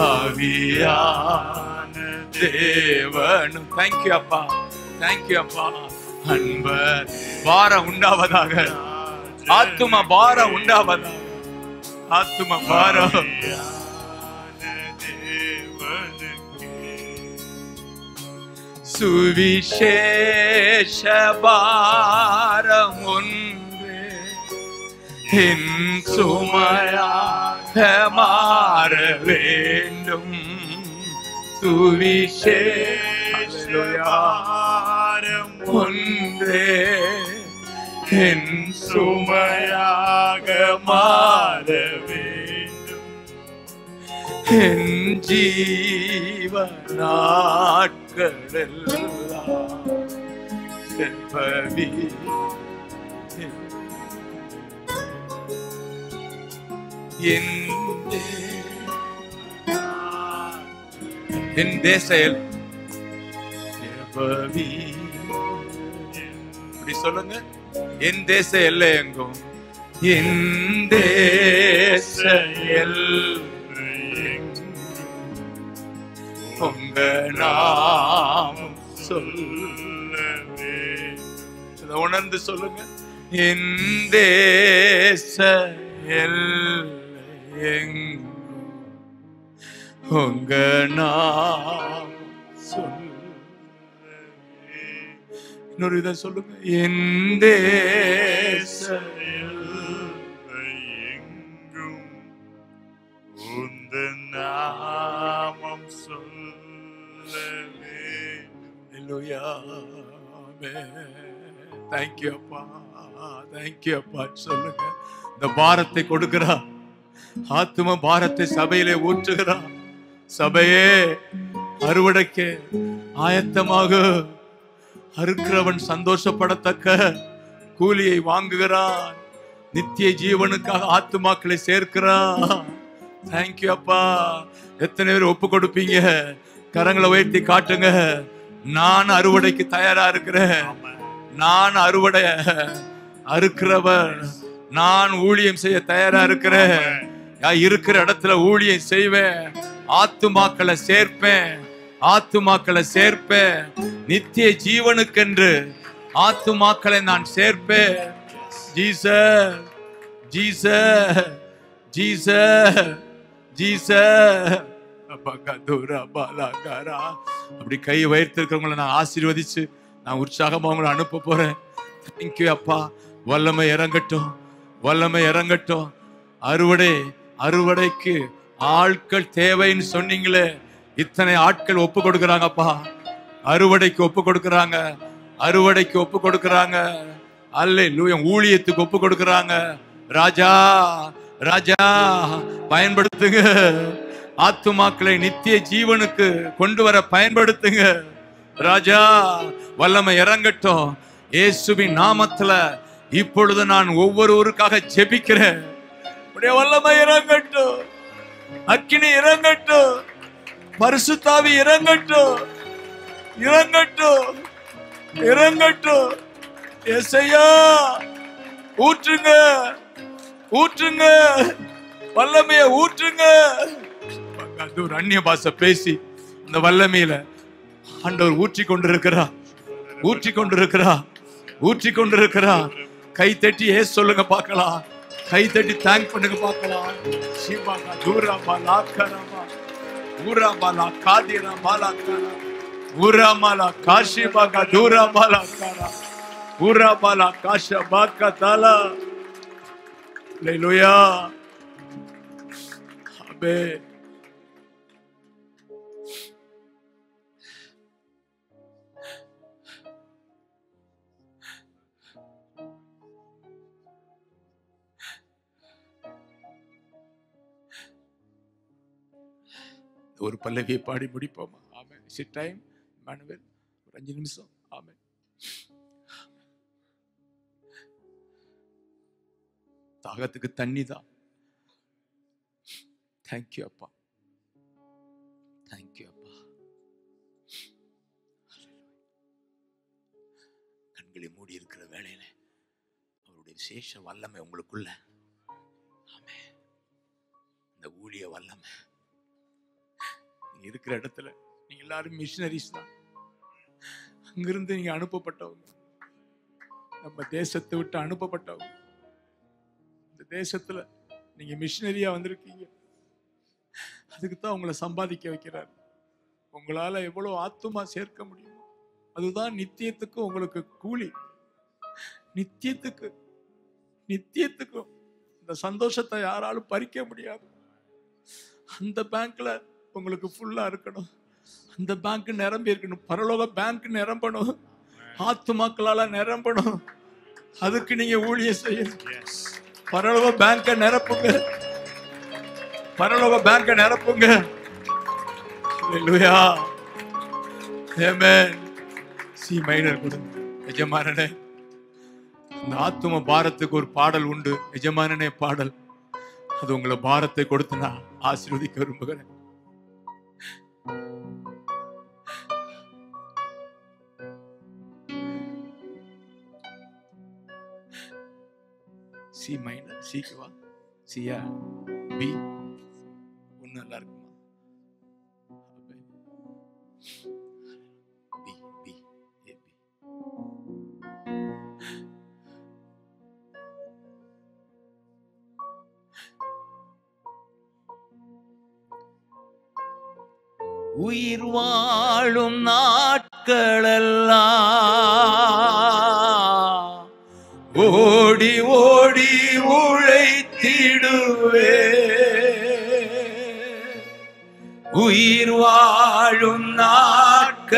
ஆவியான தேவனும். தேங்க்யூ அப்பா, தேங்க்யூ அப்பா. அன்பர் பாரம் உண்டாவதாக, ஆத்தும பாரம் உண்டாவதாக, ஆத்தும பாரம். சுவிசேஷ பாரம் ஒன்று என் சுமையாக மாற வேண்டும். சுவிசேஷ பாரம் ஒன்றே என் சுமையாக மாற வேண்டும். என் ஜீவ நாட்களெல்லாம் செல்வவி என் தேச செல்வவி இப்படி சொல்லுங்க. என் தேச எல்லை எங்கும், என் தேச எல்லை உங்க நாமம் சொல்லவே. இதை உணர்ந்து சொல்லுங்க. என் தேச எல்லை எங்கும் உங்க நாமம் சொல்லவே. இன்னொரு இதை சொல்லுங்க. என் தேச எல்லை எங்கும் உந்த நாமம் சொல்லவே. அல்லேலூயா. Thank you அப்பா, thank you அப்பா. சொல்லுங்க. இந்த பாரத்தை கொடுக்கிறா, ஆத்தும பாரத்தை சபையிலே ஊற்றுகிறா. சபையே அறுவடைக்கு ஆயத்தமாக, அறுக்கிறவன் சந்தோஷப்படத்தக்க கூலியை வாங்குகிறான். நித்திய ஜீவனுக்காக ஆத்துமாக்களை சேர்க்கிறான். தேங்க்யூ அப்பா. எத்தனை பேர் ஒப்பு கொடுப்பீங்க? கரங்களை உயர்த்தி காட்டுங்க. நான் அறுவடைக்கு தயாரா இருக்கிறேன். நான் அறுவடை அறுக்கிறவர், நான் ஊழியம் செய்ய தயாரா இருக்கிறேன். இருக்கிற இடத்துல ஊழியம் செய்வேன், ஆத்துமாக்களை சேர்ப்பேன், ஆத்துமாக்களை சேர்ப்பேன். நித்திய ஜீவனுக்கென்று ஆத்துமாக்களை நான் சேர்ப்பேன். Jesus Jesus Jesus Jesus. அப்படி கை வைத்திருக்கிறவங்களை நான் ஆசீர்வதிச்சு நான் உற்சாகமா உங்களை அனுப்ப போறேன். தேங்க்யூ அப்பா. வல்லமை இறங்கட்டும், வல்லமை இறங்கட்டும். அறுவடைக்கு ஆட்கள் தேவைன்னு சொன்னீங்களே, இத்தனை ஆட்கள் ஒப்பு கொடுக்கறாங்கப்பா. அறுவடைக்கு ஒப்பு கொடுக்கறாங்க, அறுவடைக்கு ஒப்பு கொடுக்கறாங்க. அல்லேலூயா. ஊழியத்துக்கு ஒப்பு கொடுக்கறாங்க. ராஜா ராஜா பயன்படுத்துங்க. ஆத்துமாக்களை நித்திய ஜீவனுக்கு கொண்டு வர பயன்படுத்துங்க. ராஜா வல்லமை இறங்கட்டும். இயேசுவின் நாமத்துல இப்பொழுது நான் ஒவ்வொருவருக்காக ஜெபிக்கிறேன். வல்லமை இறங்கட்டும், அக்கினி இறங்கட்டும், பரிசுத்தாவி இறங்கட்டும், இறங்கட்டும், இறங்கட்டும். ஏசையா ஊற்றுங்க, ஊற்றுங்க, வல்லமைய ஊற்றுங்க. ஒரு அந்நிய பாஷை பேசி இந்த வல்லமையில ஆண்டவர் ஊற்றி கொண்டிருக்கிறா, ஊற்றி கொண்டிருக்கிறா, ஊற்றி கொண்டிருக்கிறா. கை தட்டி ஏசு சொல்லுங்க பார்க்கலாம். கை தட்டி தேங்க் பண்ணுங்க பார்க்கலாம். ஷிபாகா தூரா பாலா கரமா ஊரா பாலா காதிரா பாலா கரா ஊரா மாலா காஷிபாகா தூரா பாலா கரா ஊரா பாலா காஷா பாக்கா தாலா. அல்லேலூயா. ஆமென். ஒரு பல்லவியை பாடி முடிப்போமா? ஆமென். சிட் டைம் மானுவேல், ஒரு 5 நிமிஷம். ஆமென். தாகத்துக்கு தண்ணி தான். தேங்க்யூ அப்பா, தேங்க்யூ அப்பா. கண்களை மூடி இருக்கிற வேளையில அவருடைய விசேஷ வல்லமை உங்களுக்குள்ள. ஆமென். இந்த ஊழிய வல்லமை இருக்கிற இடத்துல நீங்க எல்லாரும் மிஷனரிஸ் தான். அங்கிருந்து நீங்க அனுப்பப்பட்டவங்க, நம்ம தேசத்தை விட்டு அனுப்பப்பட்டவங்க. இந்த தேசத்துல நீங்க மிஷனரியா வந்திருக்கீங்க. அதுக்கு தான் உங்களை சம்பாதிக்க வைக்கிறார். உங்களால எவ்வளவு ஆத்துமா சேர்க்க முடியுமோ அதுதான் நித்தியத்துக்கு உங்களுக்கு கூலி. நித்தியத்துக்கு, நித்தியத்துக்கும் இந்த சந்தோஷத்தை யாராலும் பறிக்க முடியாது. அந்த பேங்க்ல உங்களுக்கு ஃபுல்லா இருக்கணும். அந்த பேங்க் நிரம்பி இருக்கணும். பரலோக பேங்க் நிரம்பணும், ஆத்துமாக்களால நிரம்பணும். அதுக்கு நீங்க ஊழியம் செய்யணும். பரலோக பேங்க நிரப்புங்க. பரலோக பேங்க நிரப்புங்க. ஹல்லேலூயா. ஆமென். சி மைனர் கொடுங்க. எஜமானனே, இந்த ஆத்தும பாரத்துக்கு ஒரு பாடல் உண்டு. எஜமானனே பாடல். அது உங்களை பாரத்தை கொடுத்து நான் ஆசீர்வதிக்க விரும்புகிறேன். C minor. சிக்கு வா. சியா பி ஒன்னு நல்லா இருக்குமா? B B A B. உயிர் வாழும் நாட்களெல்லாம் ஓடி ஓடி உழைத்திடுவே. உயிர் வாழும் நாட்களெல்லாம்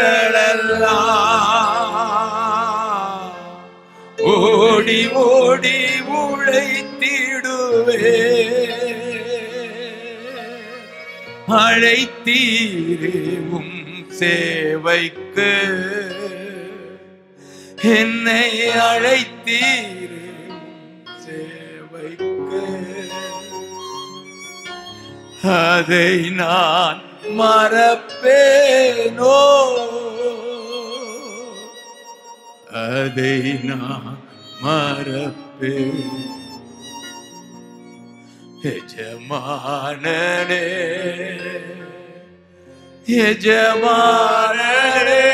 ஓடி ஓடி உழைத்திடுவே. அழைத்தீரும் சேவைக்கு என்னை அழைத்தீரும் சேவைக்கு. அதை நான் மறப்பேனோ, அதை நான் மறப்பேன். எஜமானனே, எஜமானனே,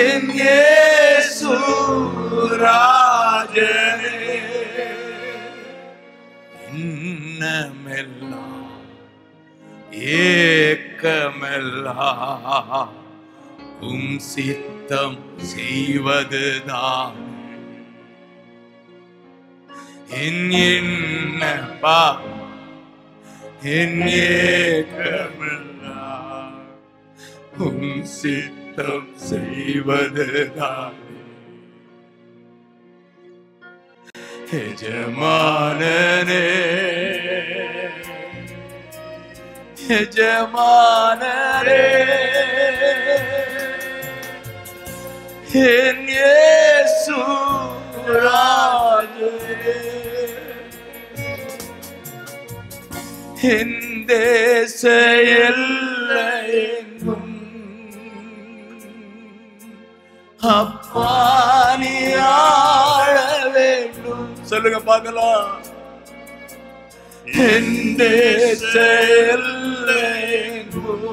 என் இயேசு ராஜனே, இன்னமெல்லாம் ஏக்கமெல்லாம் உம் சித்தம் செய்வதுதான் என்னப்பா. என் ஏக்கமெல்லாம் உம் சித்தம் செய்வதுதான். எஜமானனே, எஜமானனே, என் இயேசு ராஜனே, என் தேச எல்லையெங்கும் அப்பா நீ ஆள வேண்டும். சொல்லுங்க பார்க்கலாம். என் தேச எல்லையெங்கும்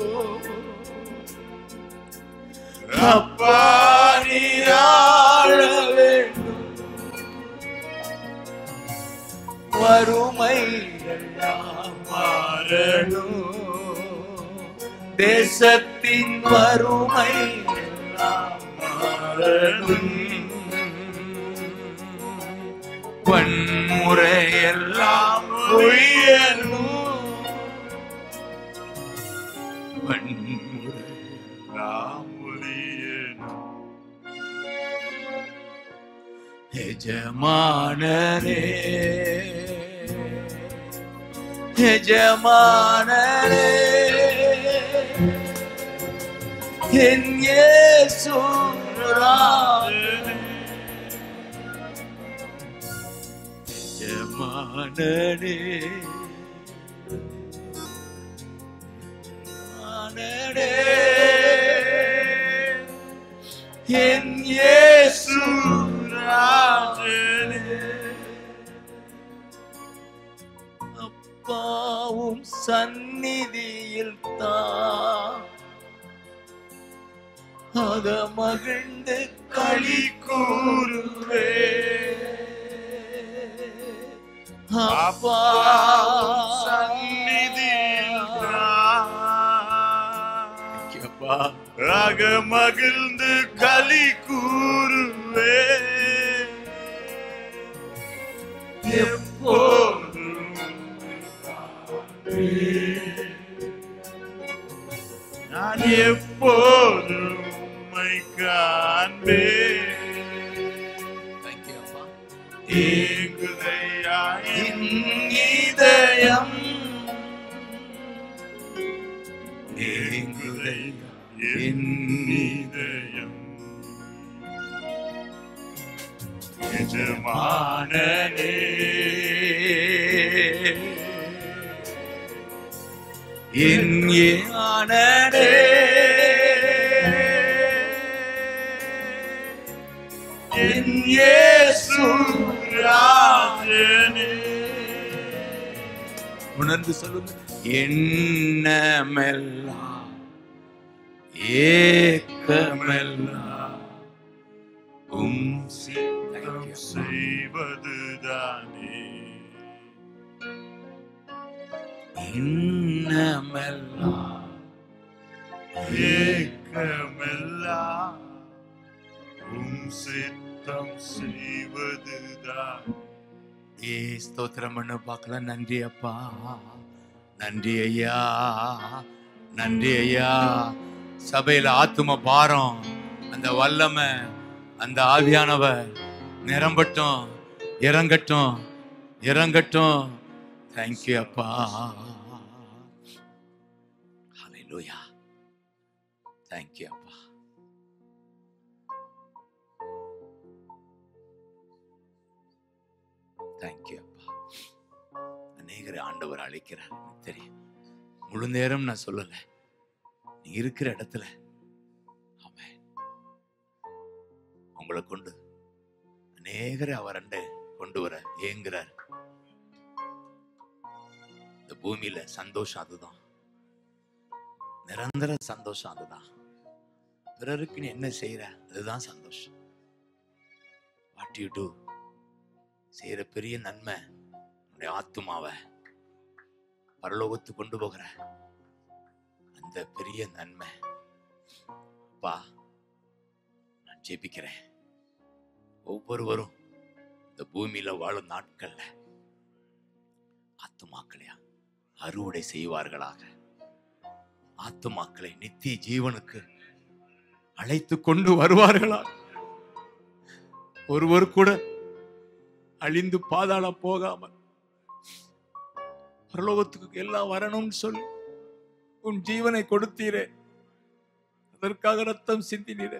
அப்பா நீ ஆள வேண்டும். வறுமை எல்லாம் மாறணும், தேசத்தின் வறுமை எல்லாம் மாறணும், வன்முறை எல்லாம் ஒழியணும், வன்முறை எல்லாம் ஒழியணும். எஜமானனே, எஜமானனே, என் இயேசு ராஜனே, எஜமானனே, எஜமானனே, என் இயேசு ராஜனே. அப்பாவும் சந்நிதியில் தான் அக மகிழ்ந்து களி கூறுவே. அப்பா சந்நிதியில் அக மகிழ்ந்து களி கூறுவே. எப்போதும் நான் எப்போதும் உம்மை காண்பேன். ஏங்குதையா எஜமானனே என் ஞானனே என் இயேசு ராஜனே. உணர்ந்து சொல்லுங்க. எண்ணமெல்லாம் ஏக்கமெல்லாம் சித்தம் செய்வதுதானே. எண்ணமெல்லாம் ஏக்கமெல்லாம் சித்தம் செய்வதுதான். ஸ்தோத்திரம் பண்ண பார்க்கலாம். நன்றி அப்பா, நன்றி ஐயா, நன்றி ஐயா. சபையில ஆத்தும பாரம், அந்த வல்லமை, அந்த ஆவியானவர் நிரம்பட்டும், இறங்கட்டும், இறங்கட்டும். தேங்க்யூ அப்பா. ஹல்லேலூயா. தேங்க்யூ அப்பா. தேங்க்யூ அப்பா. அநேகரை ஆண்டவர் அழைக்கிறார், தெரியும். முழு நேரம் நான் சொல்லல, நீ இருக்கிற இடத்துல ஆமென், உங்களை கொண்டு அநேகரை அவர் அண்டை கொண்டு வர ஏங்குறார். இந்த பூமியில சந்தோஷம் அதுதான், நிரந்தர சந்தோஷம் அதுதான். பிறருக்கு நீ என்ன செய்யற அதுதான் சந்தோஷம். வாட் யூ டூ, செய்யற பெரிய நன்மை உன்னுடைய ஆத்துமாவை பரலோகத்து கொண்டு போகிற அந்த பெரிய நன்மை. அப்பா, நான் ஜெபிக்கிறேன், ஒவ்வொருவரும் இந்த பூமியில வாழும் நாட்கள்ல ஆத்துமாக்களையா அறுவடை செய்வார்களாக. ஆத்துமாக்களை நித்திய ஜீவனுக்கு அழைத்து கொண்டு வருவார்களா. ஒருவர் கூட அழிந்து பாதாளம் போகாமல் பரலோகத்துக்கு எல்லாம் வரணும்னு சொல்லி உன் ஜீவனை கொடுத்தீரே, அதற்காக ரத்தம் சிந்தினீரே.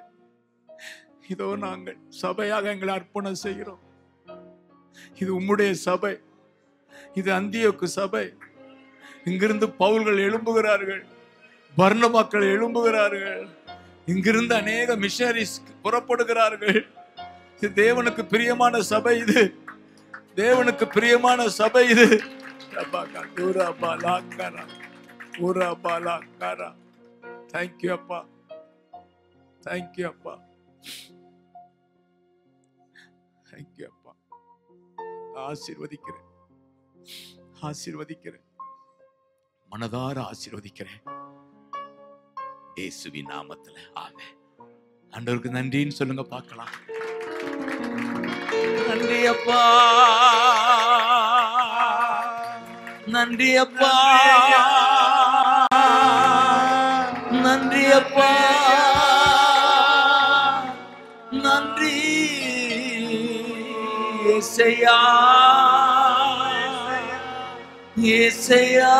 இதோ நாங்கள் சபையாக எங்களை அர்ப்பணம் செய்கிறோம். இது உம்முடைய சபை, இது அந்தியோக்கு சபை. இங்கிருந்து பவுல்கள் எழும்புகிறார்கள், பர்னபாக்கள் எழும்புகிறார்கள், இங்கிருந்து அநேக மிஷனரிஸ் புறப்படுகிறார்கள். இது தேவனுக்கு பிரியமான சபை, இது தேவனுக்கு பிரியமான சபை. இது தேங்க்யூ அப்பா, தேங்க்யூ அப்பா, தேங்க்யூ அப்பா. ஆசீர்வதிக்கிறேன், ஆசீர்வதிக்கிறேன், மனதார ஆசீர்வதிக்கிறேன் இயேசுவின் நாமத்துல. ஆமென். ஆண்டவருக்கு நன்றின்னு சொல்லுங்க பார்க்கலாம். நன்றி அப்பா, நன்றி அப்பா, நன்றி அப்பா, நன்றி இயேசையா, இயேசையா,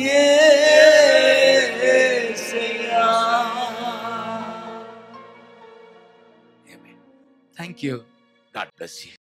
இயேசையா. Thank you. God bless you.